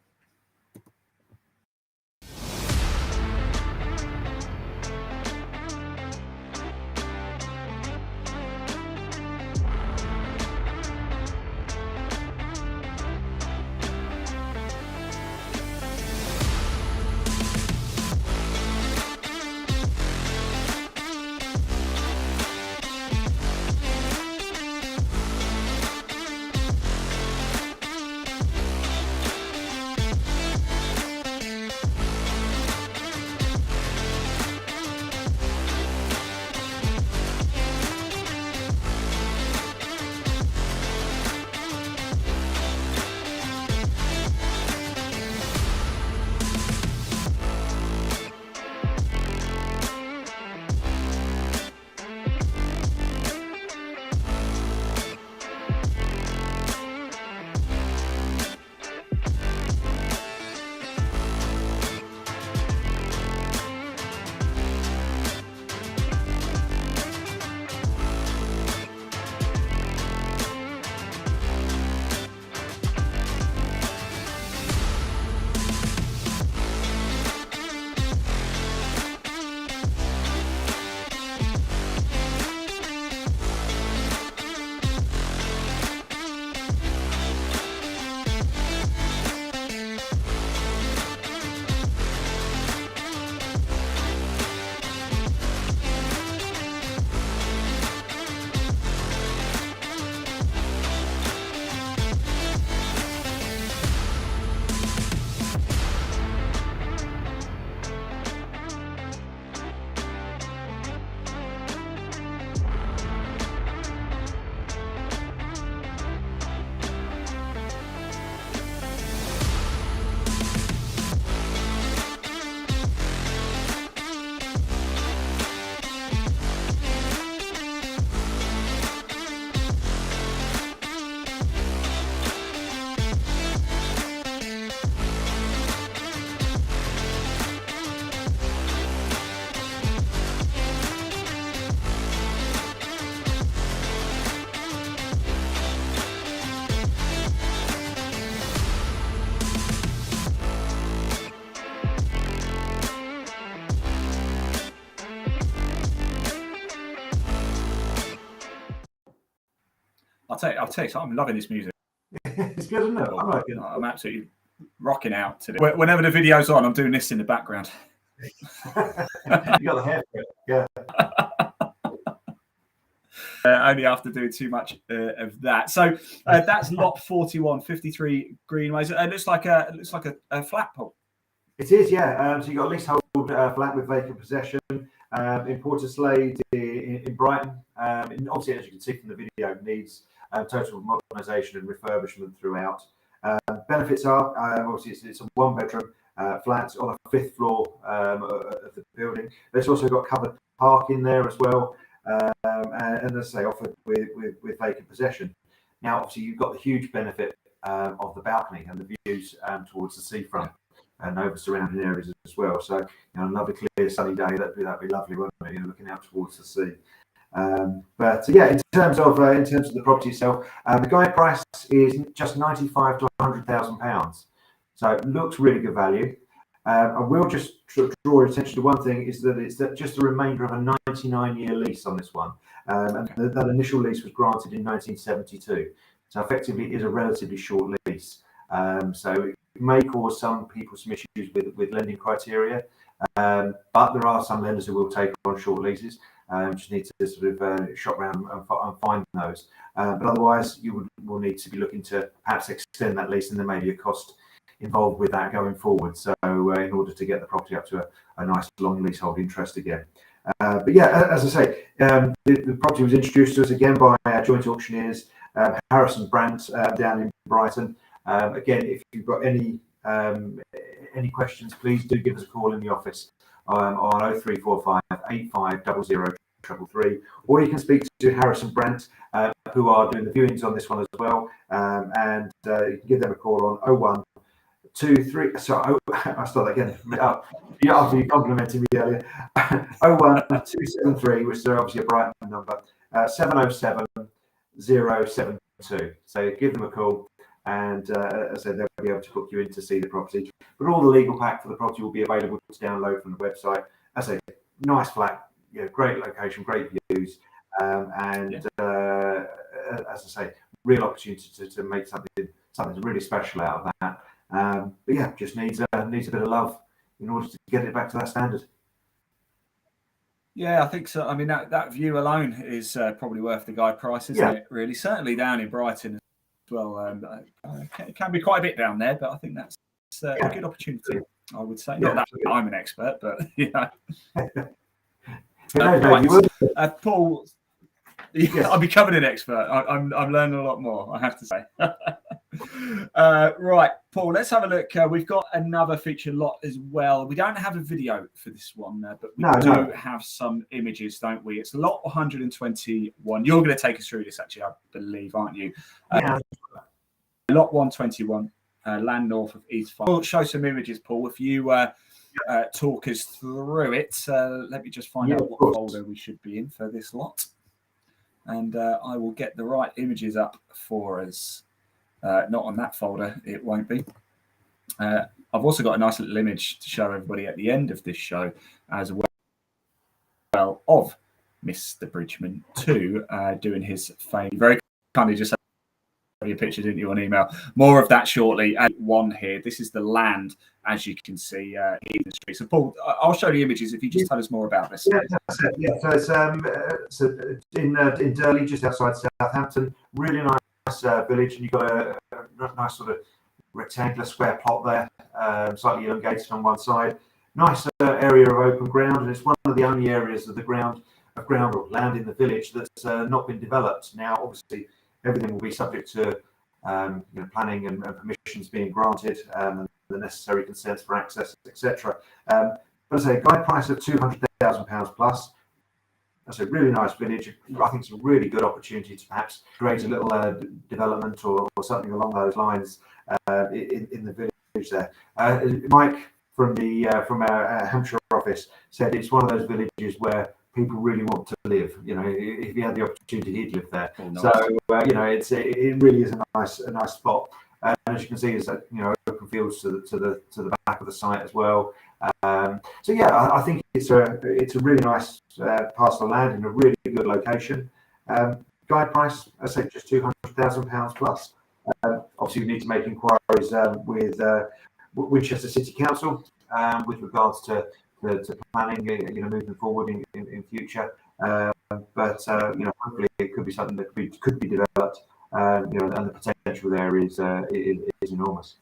I'll tell you something, I'm loving this music. It's good, isn't it? I'm absolutely rocking out today. Whenever the video's on, I'm doing this in the background. You got the hair for it, yeah. Only after doing too much of that. So that's lot 41, 53 Greenways. It looks like a flat, Paul. It is, yeah. So you've got a leasehold flat with vacant possession in Porterslade in Brighton. And obviously, as you can see from the video, needs total modernisation and refurbishment throughout. Benefits are obviously it's a one-bedroom flat on a 5th floor of the building. It's also got covered parking there as well, and as I say, offered with vacant possession. Now, obviously, you've got the huge benefit of the balcony and the views towards the seafront and over surrounding areas as well. So, you know, another clear sunny day, that'd be lovely, wouldn't it? You know, looking out towards the sea. But yeah, in terms of the property itself, the guide price is just £95,000 to £100,000. So it looks really good value. I will just draw your attention to one thing: is that it's just the remainder of a 99-year lease on this one, and that initial lease was granted in 1972. So effectively, it is a relatively short lease. So it may cause some people some issues with lending criteria, but there are some lenders who will take on short leases. Just need to sort of shop around and find those. But otherwise, you will need to be looking to perhaps extend that lease, and there may be a cost involved with that going forward. So in order to get the property up to a nice long leasehold interest again. But yeah, as I say, the property was introduced to us again by joint auctioneers, Harrison Brandt down in Brighton. Again, if you've got any questions, please do give us a call in the office on 0345 8500 333, or you can speak to Harrison Brandt, who are doing the viewings on this one as well, and you can give them a call on 0123. Sorry, I'll start that again. Yeah, after you complimented me earlier. 01273, which is obviously a Brighton number, 707 072. So give them a call, and as I said, they'll be able to book you in to see the property. But all the legal pack for the property will be available to download from the website. As I say, nice flat, great location, great views, and as I say, real opportunity to make something really special out of that. But yeah, just needs a bit of love in order to get it back to that standard. Yeah, I think so. I mean, that view alone is probably worth the guide price, isn't it? Really, certainly down in Brighton as well. It can be quite a bit down there, but I think that's a good opportunity, I would say. Not that I'm an expert, but you know. Right. Paul, I'm becoming an expert. I'm learning a lot more, I have to say. Right, Paul, let's have a look. We've got another featured lot as well. We don't have a video for this one, but we do have some images, don't we? It's lot 121. You're going to take us through this, actually, I believe, aren't you? Lot 121, land north of East Farm. We'll show some images, Paul. If you talk us through it, let me just find out what folder we should be in for this lot. And I will get the right images up for us. Not on that folder, it won't be. I've also got a nice little image to show everybody at the end of this show as well of Mr. Bridgeman too, doing his fame. Very kindly just have your picture, didn't you, on email? More of that shortly. One here. This is the land, as you can see, in the street. So, Paul, I'll show the images if you just tell us more about this. Yeah, so it's in Durley, just outside Southampton. Really nice village, and you've got a nice sort of rectangular square plot there, slightly elongated on one side. Nice area of open ground, and it's one of the only areas of the ground or land in the village that's not been developed. Now, obviously, everything will be subject to planning and permissions being granted, and the necessary consents for access, etc. But as I say, guide price of £200,000 plus. That's a really nice village. I think it's a really good opportunity to perhaps create a little development or something along those lines in the village there. Mike from our Hampshire office said it's one of those villages where people really want to live. You know, if he had the opportunity, he'd live there. Oh, nice. So it really is a nice spot. And as you can see, there's open fields to the back of the site as well. So yeah, I think it's a really nice parcel of land in a really good location. Guide price, I say, just £200,000 plus. Obviously, we need to make inquiries with Winchester City Council with regards to to planning, moving forward in future. But hopefully it could be something that could be developed. And the potential there is enormous.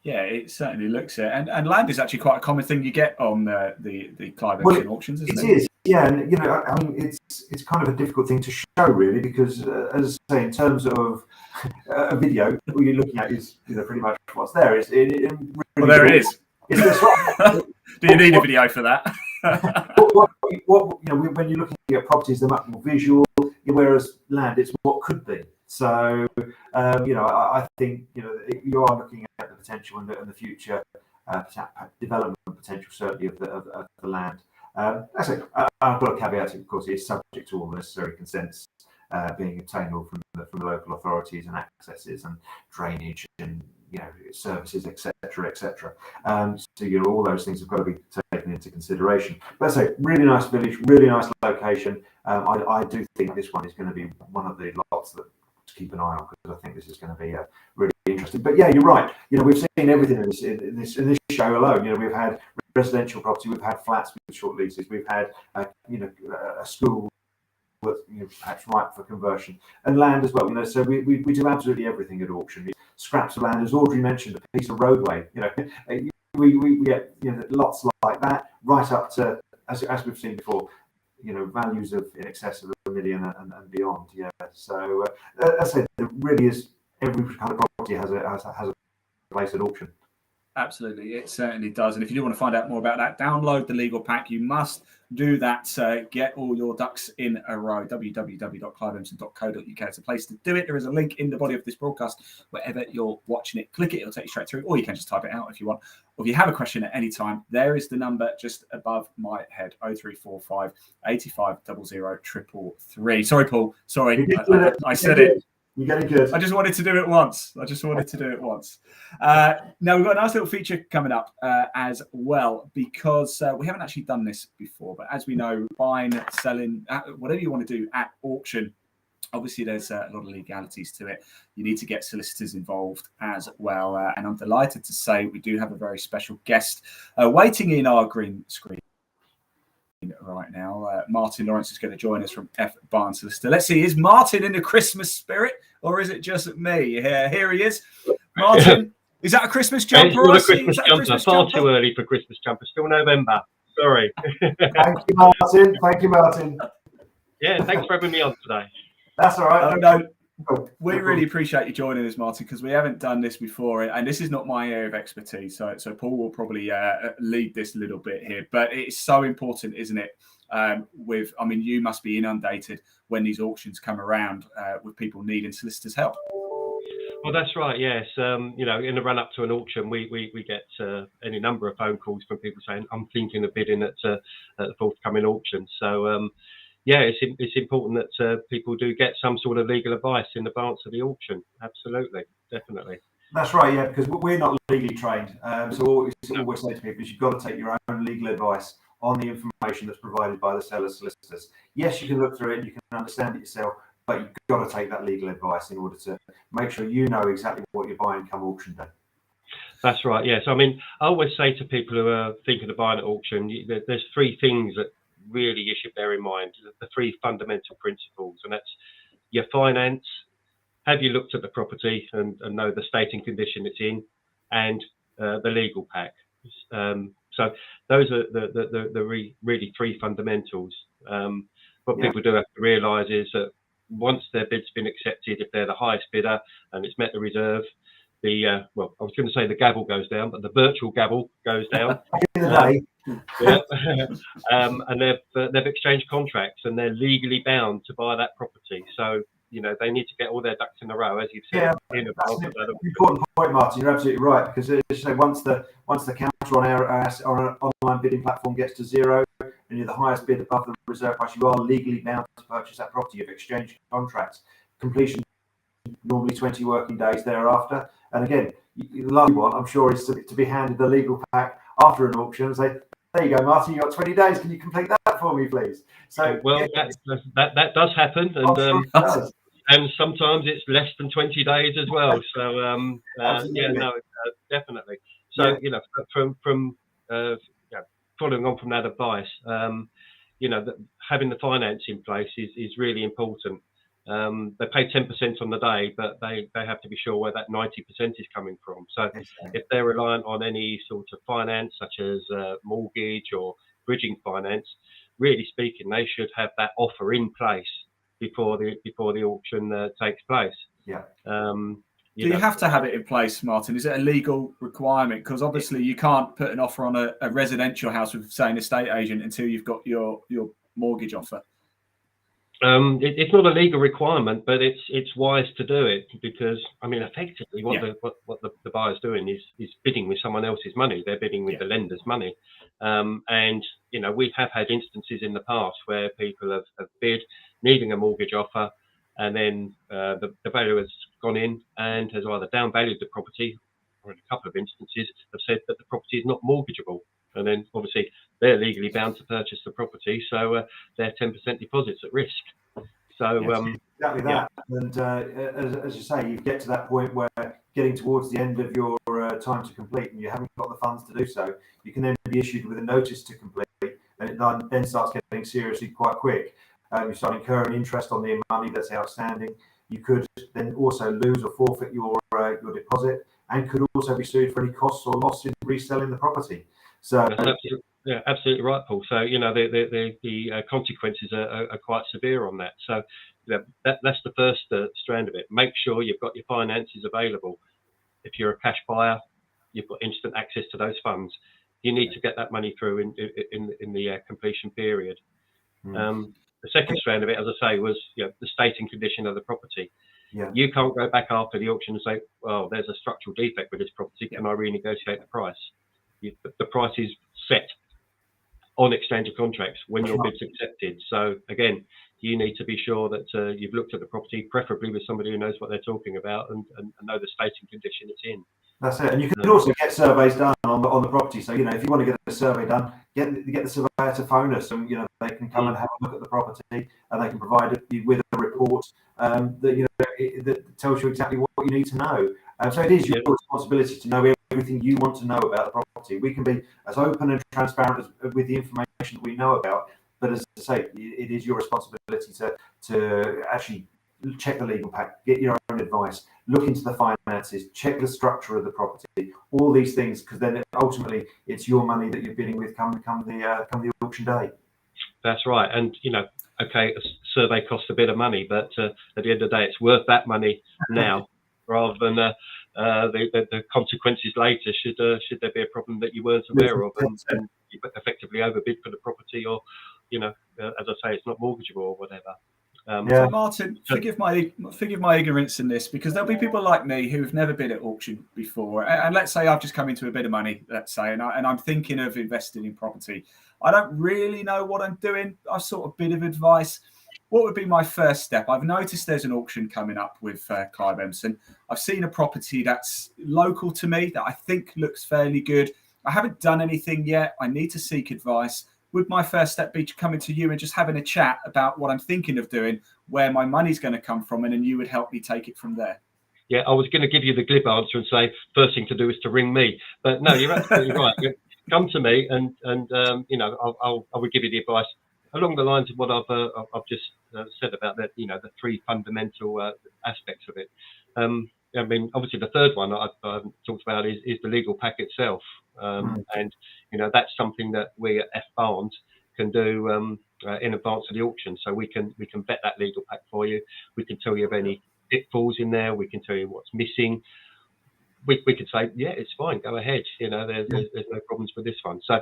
Yeah, it certainly looks it. And land is actually quite a common thing you get on the Clive Emson auctions, isn't it? It is, yeah. And I mean, it's kind of a difficult thing to show, really, because as I say, in terms of a video, all you're looking at is pretty much what's there. Really well, there it is. Is this right? Do you need a video for that? When you're looking at properties, they're much more visual, whereas land, it's what could be. So, I think you are looking at the potential and the future development potential, certainly of the land. I've got a caveat, of course, it is subject to all the necessary consents being obtainable from the local authorities and accesses and drainage and services, etc. So all those things have got to be taken into consideration. But I say, really nice village, really nice location. I do think this one is going to be one of the lots that to keep an eye on, because I think this is going to be really interesting. But yeah, you're right. We've seen everything in this show alone. We've had residential property, we've had flats with short leases, we've had a school that's perhaps ripe for conversion, and land as well. So we do absolutely everything at auction. Scraps of land, as Audrey mentioned, a piece of roadway. We get lots like that, right up to as we've seen before. Values of in excess of $1 million and beyond. Yeah. So as I said, there really is every kind of property has a place at auction. Absolutely, it certainly does. And if you do want to find out more about that, download the legal pack. You must do that. Get all your ducks in a row. www.cliveemson.co.uk is a place to do it. There is a link in the body of this broadcast. Wherever you're watching it, click it. It'll take you straight through. Or you can just type it out if you want. Or if you have a question at any time, there is the number just above my head, 0345 85 00 333. Sorry, Paul. Sorry, I said it. You're getting good. I just wanted to do it once. Now, we've got a nice little feature coming up as well, because we haven't actually done this before. But as we know, buying, selling, whatever you want to do at auction, obviously there's a lot of legalities to it. You need to get solicitors involved as well. And I'm delighted to say we do have a very special guest waiting in our green screen right now. Martin Lawrence is going to join us from F. Barnes Solicitor. Let's see, is Martin in the Christmas spirit, or is it just me? Here he is. Martin, is that a Christmas jumper? It's not a Christmas jumper. Far too early for Christmas jumper. Still November. Sorry. Thank you, Martin. Yeah, thanks for having me on today. That's all right. No, we really appreciate you joining us, Martin, because we haven't done this before, and this is not my area of expertise. So Paul will probably lead this a little bit here, but it's so important, isn't it? You must be inundated when these auctions come around with people needing solicitors' help. Well, that's right. Yes. In the run up to an auction, we get any number of phone calls from people saying, "I'm thinking of bidding at the forthcoming auction." So. It's important that people do get some sort of legal advice in advance of the auction. Absolutely, definitely. That's right, yeah, because we're not legally trained. So what we always say to people is you've got to take your own legal advice on the information that's provided by the seller's solicitors. Yes, you can look through it, you can understand it yourself, but you've got to take that legal advice in order to make sure you know exactly what you're buying come auction day. That's right, yes. I always say to people who are thinking of buying at auction, there's three things that really you should bear in mind, the three fundamental principles, and that's your finance, have you looked at the property and know the state and condition it's in, and the legal pack. So those are the really three fundamentals. What people do have to realise is that once their bid's been accepted, if they're the highest bidder and it's met the reserve, I was going to say the gavel goes down, but the virtual gavel goes down. And they've exchanged contracts and they're legally bound to buy that property. So they need to get all their ducks in a row, as you've said. That's an important point, Martin. You're absolutely right, because as you say, once the counter on our online bidding platform gets to zero, and you're the highest bid above the reserve price, you are legally bound to purchase that property. You've exchanged contracts. Completion normally 20 working days thereafter. And again, the lovely one, I'm sure, is to be handed the legal pack after an auction and say, "There you go, Martin. You got 20 days. Can you complete that for me, please?" So, that does happen, and sometimes it's less than 20 days as well. So definitely. So from following on from that advice, having the finance in place is really important. They pay 10% on the day, but they have to be sure where that 90% is coming from. So if they're reliant on any sort of finance, such as mortgage or bridging finance, really speaking, they should have that offer in place before the auction takes place. Yeah. Do you have to have it in place, Martin? Is it a legal requirement? Because obviously you can't put an offer on a residential house with, say, an estate agent until you've got your mortgage offer. It's not a legal requirement, but it's wise to do it, because I mean, effectively, what the buyer's doing is bidding with someone else's money. They're bidding with the lender's money, and we have had instances in the past where people have bid needing a mortgage offer, and then the valuer has gone in and has either downvalued the property, or in a couple of instances have said that the property is not mortgageable. And then obviously they're legally bound to purchase the property, so their 10% deposit's at risk. So exactly that. And as you say, you get to that point where getting towards the end of your time to complete, and you haven't got the funds to do so, you can then be issued with a notice to complete, and it then starts getting seriously quite quick. You start incurring interest on the money that's outstanding. You could then also lose or forfeit your deposit, and could also be sued for any costs or loss in reselling the property. So that's absolutely right, Paul. So the consequences are quite severe on that. So that's the first strand of it. Make sure you've got your finances available. If you're a cash buyer, you've got instant access to those funds. You need to get that money through in the completion period. The second strand of it, as I say, was the state and condition of the property. Yeah. You can't go back after the auction and say, well, there's a structural defect with this property. Can I renegotiate the price? The price is set on exchange of contracts when your bid's accepted. So again, you need to be sure that you've looked at the property, preferably with somebody who knows what they're talking about and know the state and condition it's in. That's it. And you can also get surveys done on the property. So if you want to get a survey done, get the surveyor to phone us, and they can come and have a look at the property, and they can provide you with a report that tells you exactly what you need to know. So it is your responsibility to know everything you want to know about the property. We can be as open and transparent with the information that we know about, but as I say, it is your responsibility to actually check the legal pack, get your own advice, look into the finances, check the structure of the property, all these things, because then ultimately it's your money that you're bidding with come the auction day. That's right. And okay, a survey costs a bit of money, but at the end of the day, it's worth that money now rather than the consequences later should there be a problem that you weren't aware of and you effectively overbid for the property, or as I say, it's not mortgageable or whatever. So Martin, forgive my ignorance in this, because there'll be people like me who've never been at auction before, and let's say I've just come into a bit of money, let's say, and I'm thinking of investing in property. I don't really know what I'm doing. I've sought a bit of advice. What would be my first step? I've noticed there's an auction coming up with Clive Emson. I've seen a property that's local to me that I think looks fairly good. I haven't done anything yet. I need to seek advice. Would my first step be coming to you and just having a chat about what I'm thinking of doing, where my money's going to come from, and then you would help me take it from there? Yeah, I was going to give you the glib answer and say first thing to do is to ring me, but no, you're absolutely right. Come to me, and I would give you the advice along the lines of what I've just said about that. The three fundamental aspects of it. I mean, obviously the third one I've talked about is the legal pack itself, and that's something that we at F Barnes can do in advance of the auction. So we can vet that legal pack for you. We can tell you of any pitfalls in there. We can tell you what's missing. We could say, yeah, it's fine, go ahead. There's no problems with this one. So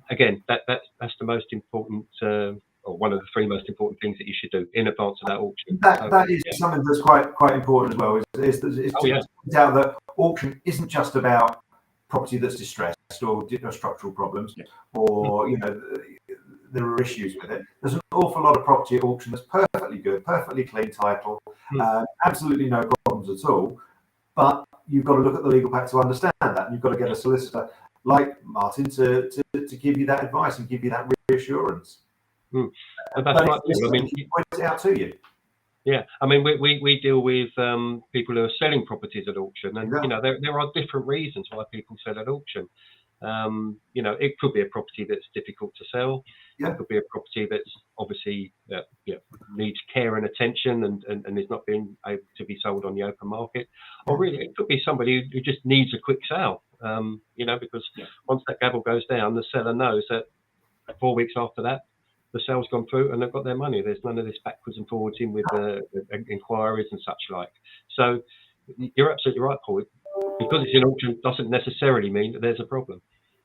again, that's the most important, or one of the three most important things that you should do in advance of that auction. That is something that's quite important as well. Is to point out that auction isn't just about property that's distressed or structural problems, or there are issues with it. There's an awful lot of property at auction that's perfectly good, perfectly clean title, absolutely no problems at all. But you've got to look at the legal pack to understand that, and you've got to get a solicitor like Martin to give you that advice and give you that reassurance. And that's right. I mean, he points it out to you. Yeah, I mean, we deal with people who are selling properties at auction, and there are different reasons why people sell at auction. You know, it could be a property that's difficult to sell. Yeah. It could be a property that's obviously needs care and attention and is not being able to be sold on the open market. Or really, it could be somebody who just needs a quick sale. You know, because once that gavel goes down, the seller knows that 4 weeks after that, the sale's gone through and they've got their money. There's none of this backwards and forwards in with inquiries and such like. So you're absolutely right, Paul. Because it's an auction doesn't necessarily mean that there's a problem.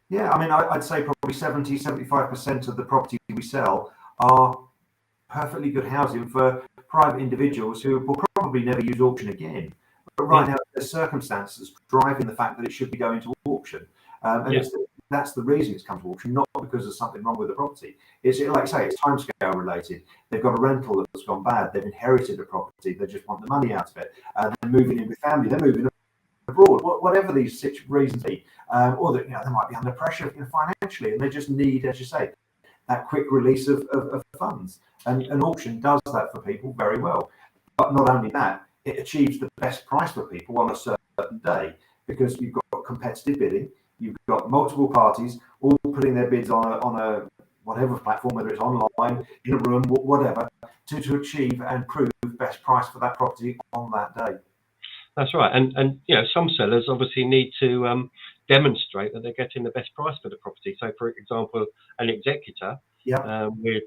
Yeah, I mean, I'd say probably 70-75% of the property we sell are perfectly good housing for private individuals who will probably never use auction again. But right now, there's circumstances driving the fact that it should be going to auction. That's the reason it's come to auction, not because there's something wrong with the property. It's like I say, it's timescale related. They've got a rental that's gone bad. They've inherited a property. They just want the money out of it. They're moving in with family. They're moving abroad. Whatever these reasons be, or that they might be under pressure financially, and they just need, as you say, that quick release of funds. And an auction does that for people very well. But not only that, it achieves the best price for people on a certain day because you've got competitive bidding. You've got multiple parties all putting their bids on a whatever platform, whether it's online, in a room, whatever, to achieve and prove best price for that property on that day. That's right, and you know, some sellers obviously need to demonstrate that they're getting the best price for the property. So, for example, an executor with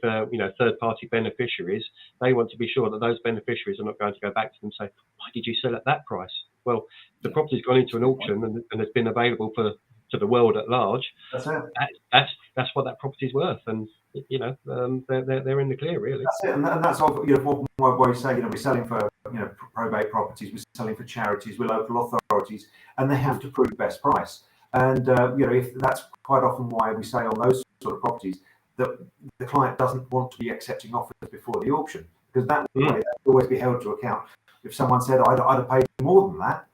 third-party beneficiaries, they want to be sure that those beneficiaries are not going to go back to them and say, "Why did you sell at that price?" Well, the property's gone into an auction and it's been available to the world at large. That's it. That's what that property's worth, and you know, they're in the clear, really. That's it, and that's why we say, we're selling for probate properties, we're selling for charities, we're local authorities, and they have to prove best price. And if that's quite often why we say on those sort of properties that the client doesn't want to be accepting offers before the auction, because that way they'll always be held to account. If someone said I'd have paid more than that,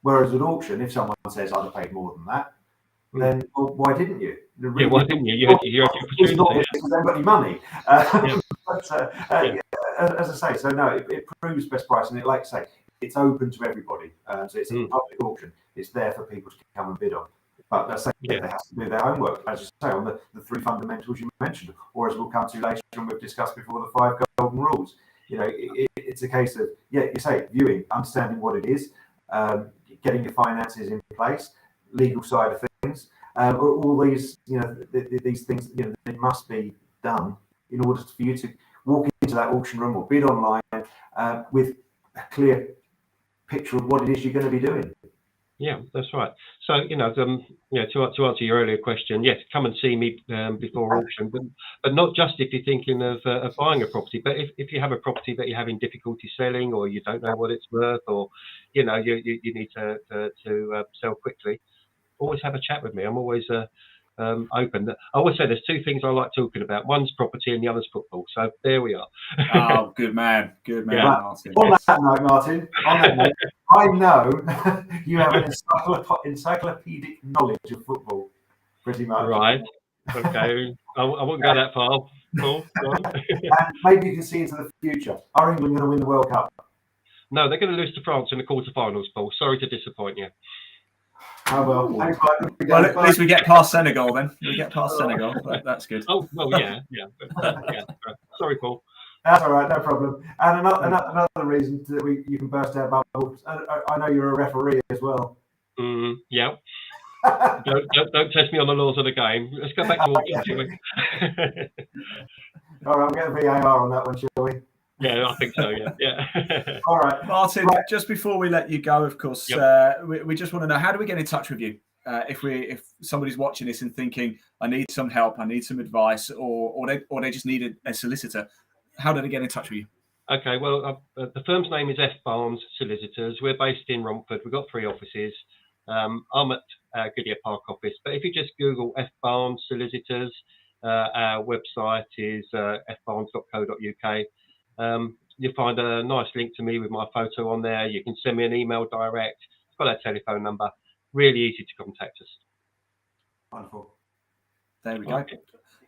whereas at auction, if someone says I'd have paid more than that, then why didn't you? Why didn't you? You had your opportunity. Not because they've got any money. As I say, so no, it proves best price, and like I say, it's open to everybody. So it's a public auction. It's there for people to come and bid on. But that's they have to do their homework, as you say, on the three fundamentals you mentioned, or as we'll come to later and we've discussed before, the 5 golden rules. It's a case of you say viewing, understanding what it is, getting your finances in place, legal side of things, all these these things they must be done in order for you to walk into that auction room or bid online with a clear picture of what it is you're going to be doing. Yeah, that's right. So, to answer your earlier question, yes, come and see me before auction, but not just if you're thinking of buying a property, but if you have a property that you're having difficulty selling, or you don't know what it's worth, or you need to sell quickly, always have a chat with me. I'm always open. I always say there's two things I like talking about. One's property and the other's football. So there we are. Oh, good man, Martin. On that note, Martin, I know you have an encyclopedic knowledge of football, pretty much. Right. Okay. I wouldn't go that far. Paul, and maybe you can see into the future. Are England going to win the World Cup? No, they're going to lose to France in the quarterfinals, Paul. Sorry to disappoint you. Oh, well, thanks, well, at least we get past Senegal then. We get past Senegal. That's good. Oh, well, yeah. Sorry, Paul. That's all right, no problem. And another reason that you can burst our bubble. I know you're a referee as well. Yeah. don't test me on the laws of the game. Let's go back to auction, shall we? All right, we'll get a VAR on that one, shall we? Yeah, I think so. Yeah. All right, Martin. Just before we let you go, of course, we just want to know, how do we get in touch with you? If somebody's watching this and thinking, I need some help, I need some advice, or they just need a solicitor, how do they get in touch with you? Okay, well, the firm's name is F. Barnes Solicitors. We're based in Romford. We've got 3 offices. I'm at Goodyear Park office, but if you just Google F. Barnes Solicitors, our website is fbarnes.co.uk. You'll find a nice link to me with my photo on there. You can send me an email direct. It's got our telephone number. Really easy to contact us. Wonderful. There we go. Okay.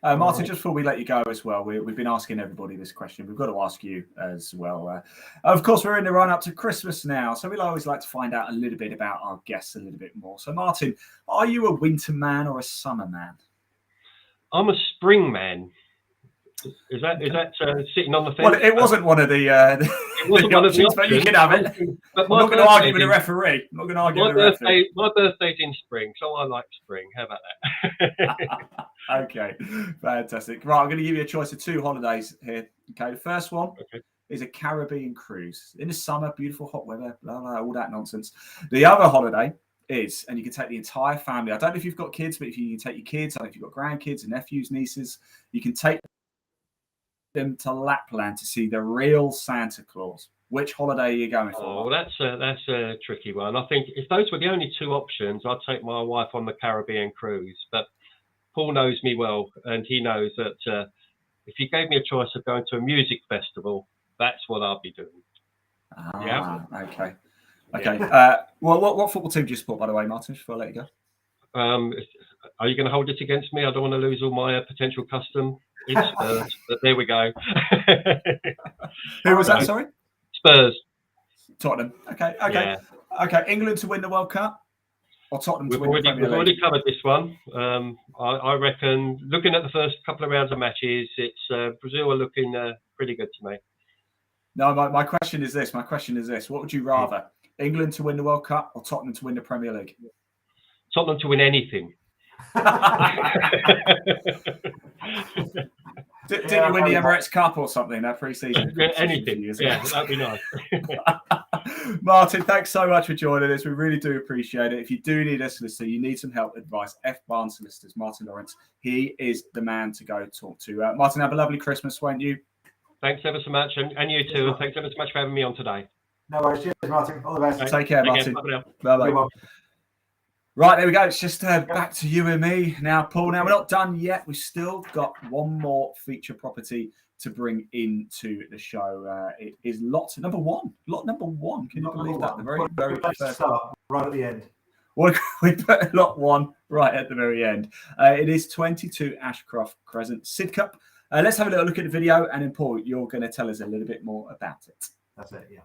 Martin, just before we let you go as well, we've been asking everybody this question. We've got to ask you as well. Of course, we're in the run up to Christmas now, so we'd always like to find out a little bit about our guests a little bit more. So, Martin, are you a winter man or a summer man? I'm a spring man. Is that sitting on the fence? Well, it wasn't one of the, It wasn't one of the options, but you can have it. But I'm not going to argue with the referee. I'm not going to argue with the referee. My birthday's in spring, so I like spring. How about that? Okay, fantastic. Right, I'm going to give you a choice of 2 holidays here. Okay, the first one is a Caribbean cruise in the summer, beautiful hot weather, blah, blah, all that nonsense. The other holiday is, and you can take the entire family. I don't know if you've got kids, but if you take your kids, I don't know if you've got grandkids and nephews, nieces, you can take them to Lapland to see the real Santa Claus. Which holiday are you going for? Oh, that's a tricky one. I think if those were the only 2 options, I'd take my wife on the Caribbean cruise. But Paul knows me well, and he knows that if you gave me a choice of going to a music festival, that's what I'll be doing. Okay. Yeah. Well, what football team do you support, by the way, Martin, before I let you go? Are you going to hold it against me? I don't want to lose all my potential custom. It's Spurs, but there we go. Who was that, sorry? Spurs. Tottenham. Okay. Yeah. Okay, England to win the World Cup? Or Tottenham to win the Premier League? We've already covered this one. I reckon, looking at the first couple of rounds of matches, it's Brazil are looking pretty good to me. No, my question is this. What would you rather? England to win the World Cup or Tottenham to win the Premier League? Tottenham to win anything. Didn't you win the Emirates Cup or something that pre-season? Anything. Yeah, that'd be nice. Martin, thanks so much for joining us. We really do appreciate it. If you do need a solicitor, you need some help, advice, F. Barnes Solicitors, Martin Lawrence. He is the man to go talk to. Martin, have a lovely Christmas, won't you? Thanks ever so much. And you too. And thanks ever so much for having me on today. No worries. Cheers, Martin. All the best. Take care, Martin. Bye-bye. Right, there we go. It's just back to you and me now, Paul. Now, we're not done yet. We've still got one more feature property to bring into the show. It is lot number 1. Lot number 1. Can you believe that? The very first start, right at the end. Well, we put lot 1 right at the very end. It is 22 Ashcroft Crescent, Sidcup. Let's have a little look at the video, and then, Paul, you're going to tell us a little bit more about it. That's it, yeah.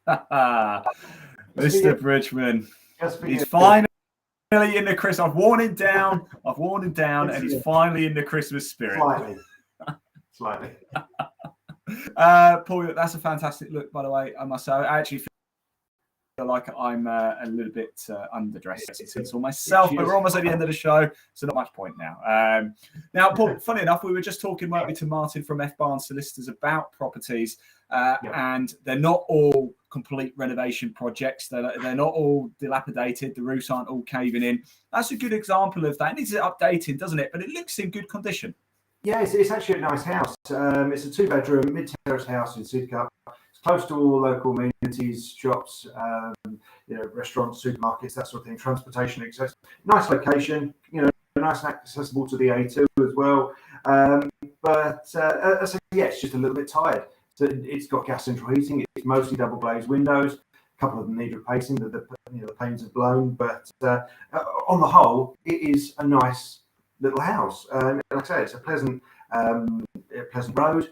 Mr. Bridgeman, Just he's finally in the Christmas. I've worn him down, and he's finally in the Christmas spirit. Slightly. Paul, that's a fantastic look, by the way. I must say, I actually feel like I'm a little bit underdressed for myself, but we're almost at the end of the show, so not much point now. Now, Paul, funny enough, we were just talking, weren't we, to Martin from F. Barnes Solicitors about properties, and they're not all complete renovation projects. They're not all dilapidated. The roofs aren't all caving in. That's a good example of that. It needs updating, doesn't it? But it looks in good condition. Yeah, it's actually a nice house. It's a 2-bedroom mid-terrace house in Sidcup. It's close to all local amenities, shops, restaurants, supermarkets, that sort of thing, transportation access. Nice location, nice and accessible to the A2 as well. It's just a little bit tired. So it's got gas central heating. It's mostly double glazed windows. A couple of them need replacing. The panes have blown, but on the whole, it is a nice little house. Like I say, it's a pleasant road.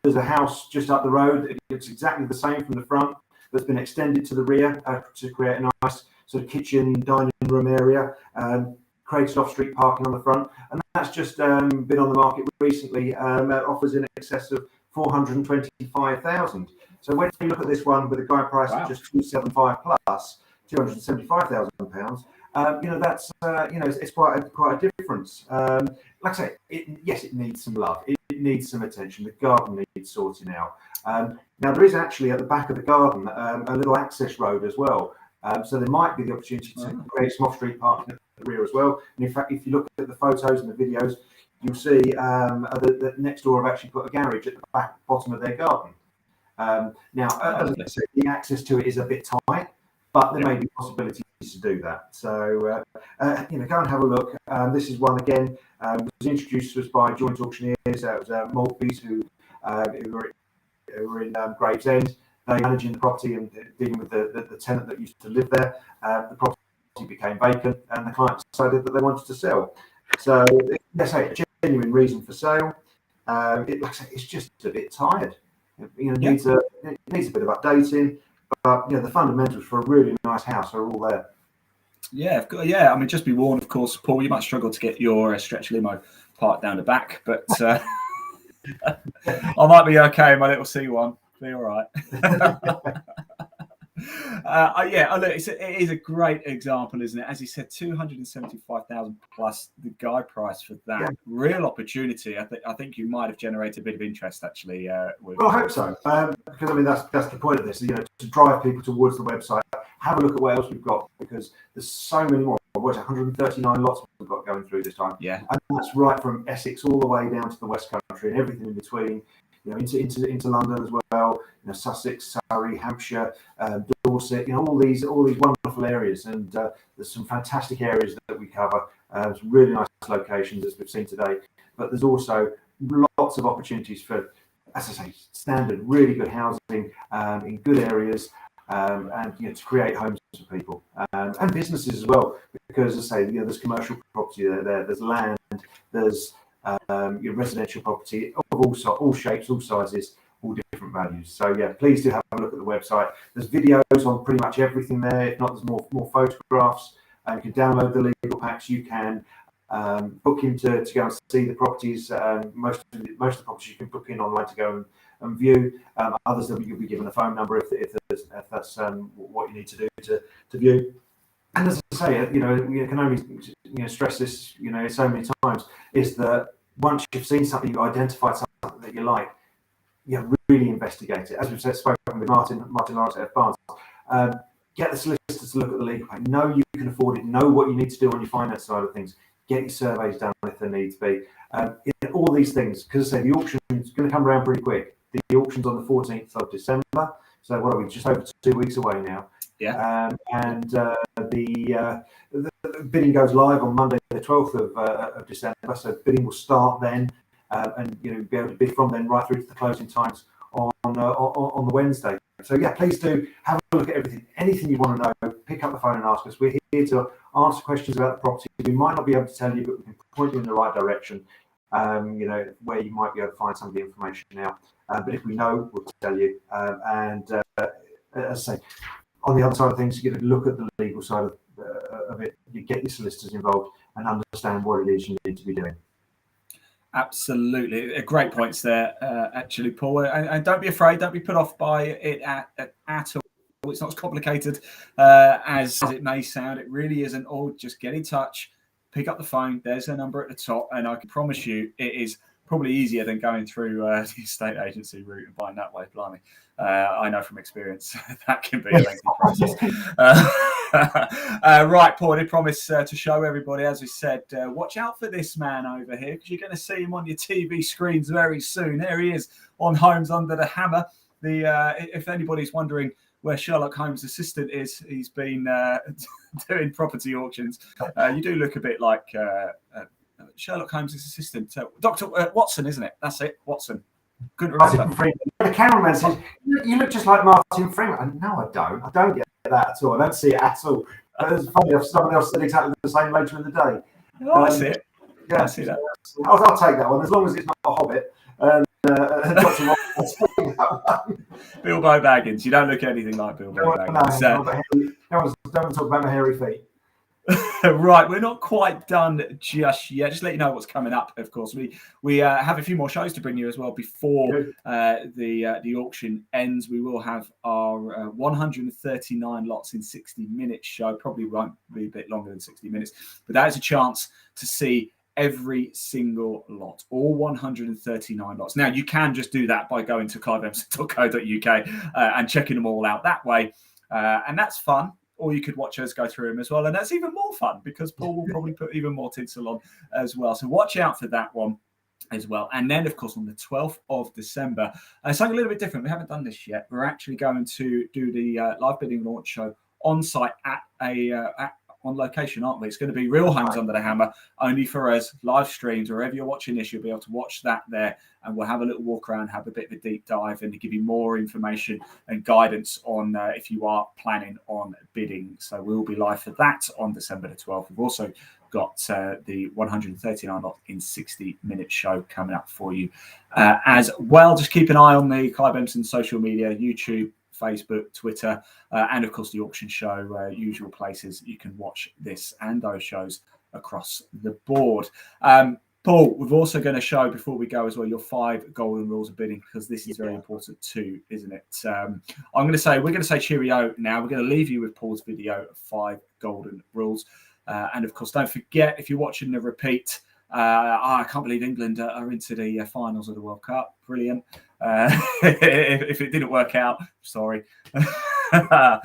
There's a house just up the road. It looks exactly the same from the front, that's been extended to the rear to create a nice sort of kitchen, dining room area. Created off-street parking on the front, and that's just been on the market recently at offers in excess of 425,000. So when you look at this one with a guide price of just 275 plus £275,000, that's it's quite a difference. Like I say, it needs some love. It needs some attention. The garden needs sorting out. Now there is actually at the back of the garden a little access road as well. So there might be the opportunity to create some off-street parking at the rear as well. And in fact, if you look at the photos and the videos, you'll see that next door have actually put a garage at the bottom of their garden. Now, as I said, the access to it is a bit tight, but there may be possibilities to do that. So, go and have a look. This is one again was introduced to us by Joint Auctioneers. It was Maltby's who were in Gravesend. They managing the property and dealing with the tenant that used to live there. The property became vacant, and the client decided that they wanted to sell. So, let's say a genuine reason for sale. Like I say, it's just a bit tired. It needs a bit of updating, but the fundamentals for a really nice house are all there. Yeah. I mean, just be warned, of course, Paul, you might struggle to get your stretch limo parked down the back, but I might be okay. My little C1, be all right. Look, it is a great example, isn't it? As you said, 275,000 plus the guide price for that real opportunity. I think you might have generated a bit of interest actually. Well, I hope so, because I mean that's the point of this. To drive people towards the website, have a look at what else we've got, because there's so many more. What's 139 lots we've got going through this time? Yeah, and that's right from Essex all the way down to the West Country and everything in between. Into London as well. Sussex, Surrey, Hampshire, Dorset. All these wonderful areas, and there's some fantastic areas that we cover. Some really nice locations as we've seen today. But there's also lots of opportunities for, as I say, standard, really good housing in good areas, and to create homes for people and businesses as well. Because as I say, there's commercial property there's land, there's your residential property of all shapes, all sizes, all different values. So please do have a look at the website. There's videos on pretty much everything there. If not, there's more photographs. You can download the legal packs. You can book in to go and see the properties. Most of the properties you can book in online to go and view. Others you'll be given a phone number if that's what you need to do to view. And as I say, you can only stress this so many times, is that once you've seen something, you identified something that you like, really investigate it. As we've spoken with Martin Lawrence at F. Barnes, get the solicitors to look at the legal pack. Know you can afford it. Know what you need to do on your finance side of things. Get your surveys done if there needs to be. All these things, because I say the auction is going to come around pretty quick. The auction's on the 14th of December. So what are we? Just over 2 weeks away now. Yeah. The bidding goes live on Monday, the 12th of December. So bidding will start then, and be able to bid from then right through to the closing times on the Wednesday. So please do have a look at everything. Anything you want to know, pick up the phone and ask us. We're here to answer questions about the property. We might not be able to tell you, but we can point you in the right direction. Where you might be able to find some of the information out. But if we know, we'll tell you. as I say, on the other side of things, you get to look at the legal side of it. You get your solicitors involved and understand what it is you need to be doing. Absolutely, great points there, actually, Paul. And don't be afraid, don't be put off by it at all. It's not as complicated as it may sound. It really isn't. All just get in touch, pick up the phone. There's a number at the top, and I can promise you, it is probably easier than going through the estate agency route and buying that way. Blimey, I know from experience that can be a lengthy process. Right, Paul, I did promise to show everybody, as we said, watch out for this man over here, because you're going to see him on your TV screens very soon. There he is on Homes Under the Hammer. If anybody's wondering where Sherlock Holmes' assistant is, he's been doing property auctions. You do look a bit like Sherlock Holmes' assistant, Dr. Watson, isn't it? That's it, Watson. Couldn't remember. The cameraman says, "You look just like Martin Freeman." No, I don't. I don't get that at all. I don't see it at all. But it's funny if someone else said exactly the same later in the day. Oh, I see it. Yeah, I see that. I'll take that one, as long as it's not a Hobbit. Dr. Watson. Bilbo Baggins. You don't look anything like Bilbo Baggins. Don't talk about my hairy feet. Right, we're not quite done just yet. Just let you know what's coming up. Of course, we have a few more shows to bring you as well before the auction ends. We will have our 139 lots in 60 minutes show. Probably won't be a bit longer than 60 minutes, but that is a chance to see every single lot, all 139 lots. Now, you can just do that by going to cliveemson.co.uk and checking them all out that way, and that's fun. Or you could watch us go through them as well. And that's even more fun, because Paul will probably put even more tinsel on as well. So watch out for that one as well. And then, of course, on the 12th of December, something a little bit different. We haven't done this yet. We're actually going to do the live bidding launch show on site on location, aren't we? It's going to be real Homes Under the Hammer, only for us, live streams. Wherever you're watching this, you'll be able to watch that there, and we'll have a little walk around, have a bit of a deep dive, and to give you more information and guidance on if you are planning on bidding. So we'll be live for that on December the 12th. We've also got the 139 lot in 60-minute show coming up for you as well. Just keep an eye on the Clive Emson social media, YouTube, Facebook, Twitter, and of course the auction show, usual places you can watch this and those shows across the board. Paul, we're also going to show, before we go as well, your 5 golden rules of bidding, because this is very important too, isn't it? we're going to say cheerio now. We're going to leave you with Paul's video of 5 golden rules. And of course, don't forget, if you're watching the repeat, I can't believe England are into the finals of the World Cup. Brilliant. If it didn't work out, sorry. But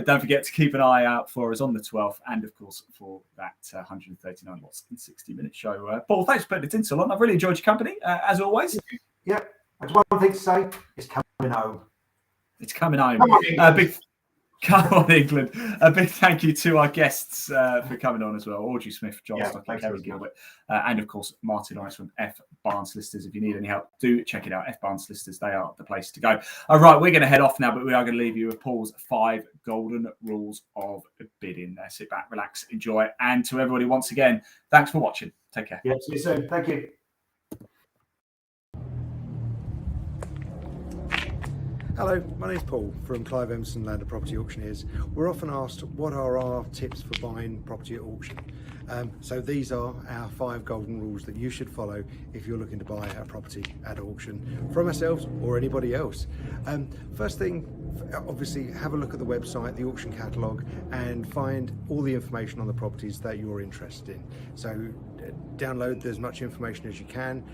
don't forget to keep an eye out for us on the 12th, and of course for that 139 lots in 60-minute show. Paul, thanks for putting the tinsel on. I've really enjoyed your company, as always. Yep. There's one thing to say: it's coming home. It's coming home. Come on, England. A big thank you to our guests for coming on as well. Audrey Smith, John Stockey, Kerry Gilbert, and of course, Martin Lawrence from F. Barnes Solicitors. If you need any help, do check it out. F. Barnes Solicitors, they are the place to go. All right, we're going to head off now, but we are going to leave you with Paul's 5 golden rules of bidding. Sit back, relax, enjoy. And to everybody, once again, thanks for watching. Take care. Yeah, see you soon. Thank you. Hello, my name's Paul from Clive Emson Land and Property Auctioneers. We're often asked, what are our tips for buying property at auction? So these are our 5 golden rules that you should follow if you're looking to buy a property at auction from ourselves or anybody else. First thing, obviously have a look at the website, the auction catalogue, and find all the information on the properties that you're interested in. So download as much information as you can,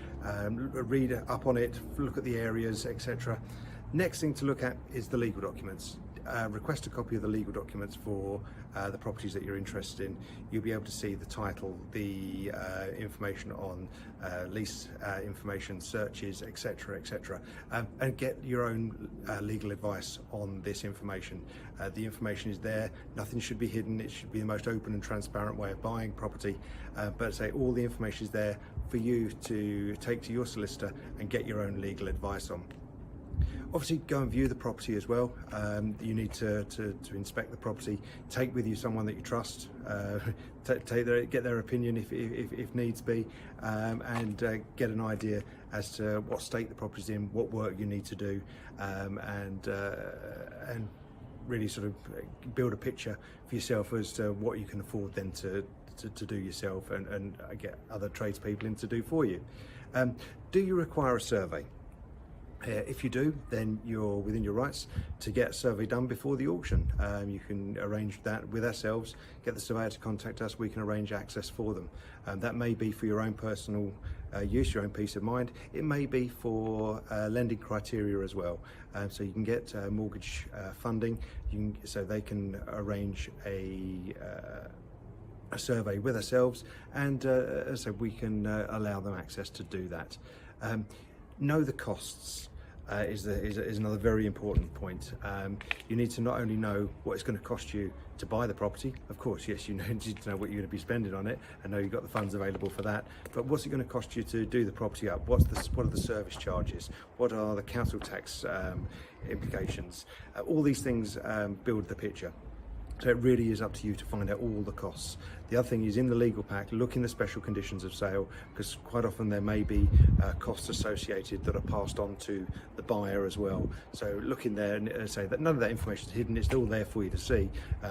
read up on it, look at the areas, etc. Next thing to look at is the legal documents. Request a copy of the legal documents for the properties that you're interested in. You'll be able to see the title, the information on lease information, searches, etc., etc., and get your own legal advice on this information. The information is there. Nothing should be hidden. It should be the most open and transparent way of buying property. But say all the information is there for you to take to your solicitor and get your own legal advice on. Obviously, go and view the property as well. You need to inspect the property. Take with you someone that you trust. Get their opinion if needs be, and get an idea as to what state the property's in, what work you need to do, and really sort of build a picture for yourself as to what you can afford then to do yourself, and get other tradespeople in to do for you. Do you require a survey? If you do, then you're within your rights to get a survey done before the auction. You can arrange that with ourselves, get the surveyor to contact us, we can arrange access for them. That may be for your own personal use, your own peace of mind. It may be for lending criteria as well. So you can get mortgage funding, so they can arrange a survey with ourselves, and so we can allow them access to do that. Know the costs is another very important point. You need to not only know what it's going to cost you to buy the property. Of course, yes, you need to know what you're going to be spending on it and know you've got the funds available for that. But what's it going to cost you to do the property up? What are the service charges? What are the council tax implications? All these things build the picture. So it really is up to you to find out all the costs. The other thing is, in the legal pack, look in the special conditions of sale, because quite often there may be costs associated that are passed on to the buyer as well. So look in there and say that none of that information is hidden, it's all there for you to see.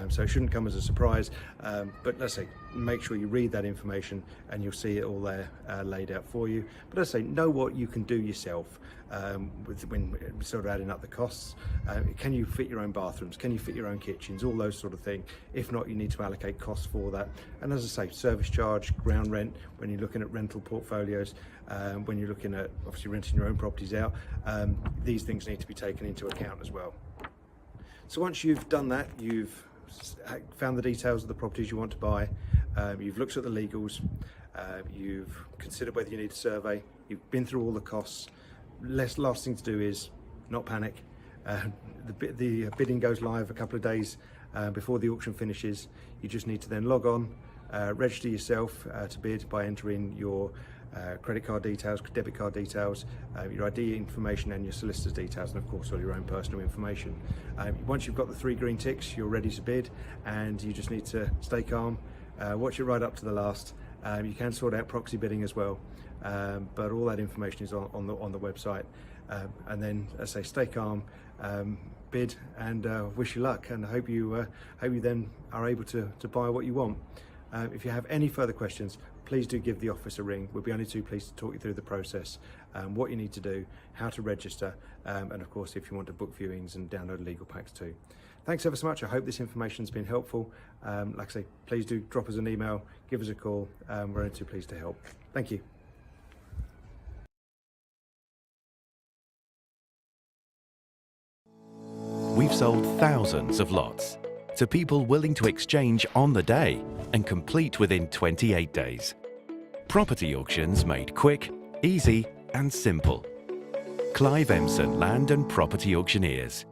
So it shouldn't come as a surprise, but let's say make sure you read that information and you'll see it all there laid out for you. But let's say know what you can do yourself when sort of adding up the costs. Can you fit your own bathrooms? Can you fit your own kitchens? All those sort of things. If not, you need to allocate costs for that. And as I say, service charge, ground rent, when you're looking at rental portfolios, when you're looking at obviously renting your own properties out, these things need to be taken into account as well. So once you've done that, you've found the details of the properties you want to buy, you've looked at the legals, you've considered whether you need a survey, you've been through all the costs. Last thing to do is not panic. The bidding goes live a couple of days before the auction finishes. You just need to then log on, register yourself to bid by entering your credit card details, debit card details, your ID information and your solicitor's details, and of course all your own personal information. Once you've got the 3 green ticks, you're ready to bid, and you just need to stay calm, watch it right up to the last. You can sort out proxy bidding as well, but all that information is on the website. And then, as I say, stay calm, bid, and wish you luck, and hope you then are able to buy what you want. If you have any further questions, please do give the office a ring. We'll be only too pleased to talk you through the process, what you need to do, how to register, and of course if you want to book viewings and download legal packs too. Thanks ever so much. I hope this information has been helpful. Like I say, please do drop us an email, give us a call. We're only too pleased to help. Thank you. We've sold thousands of lots to people willing to exchange on the day and complete within 28 days. Property auctions made quick, easy and simple. Clive Emson Land and Property Auctioneers.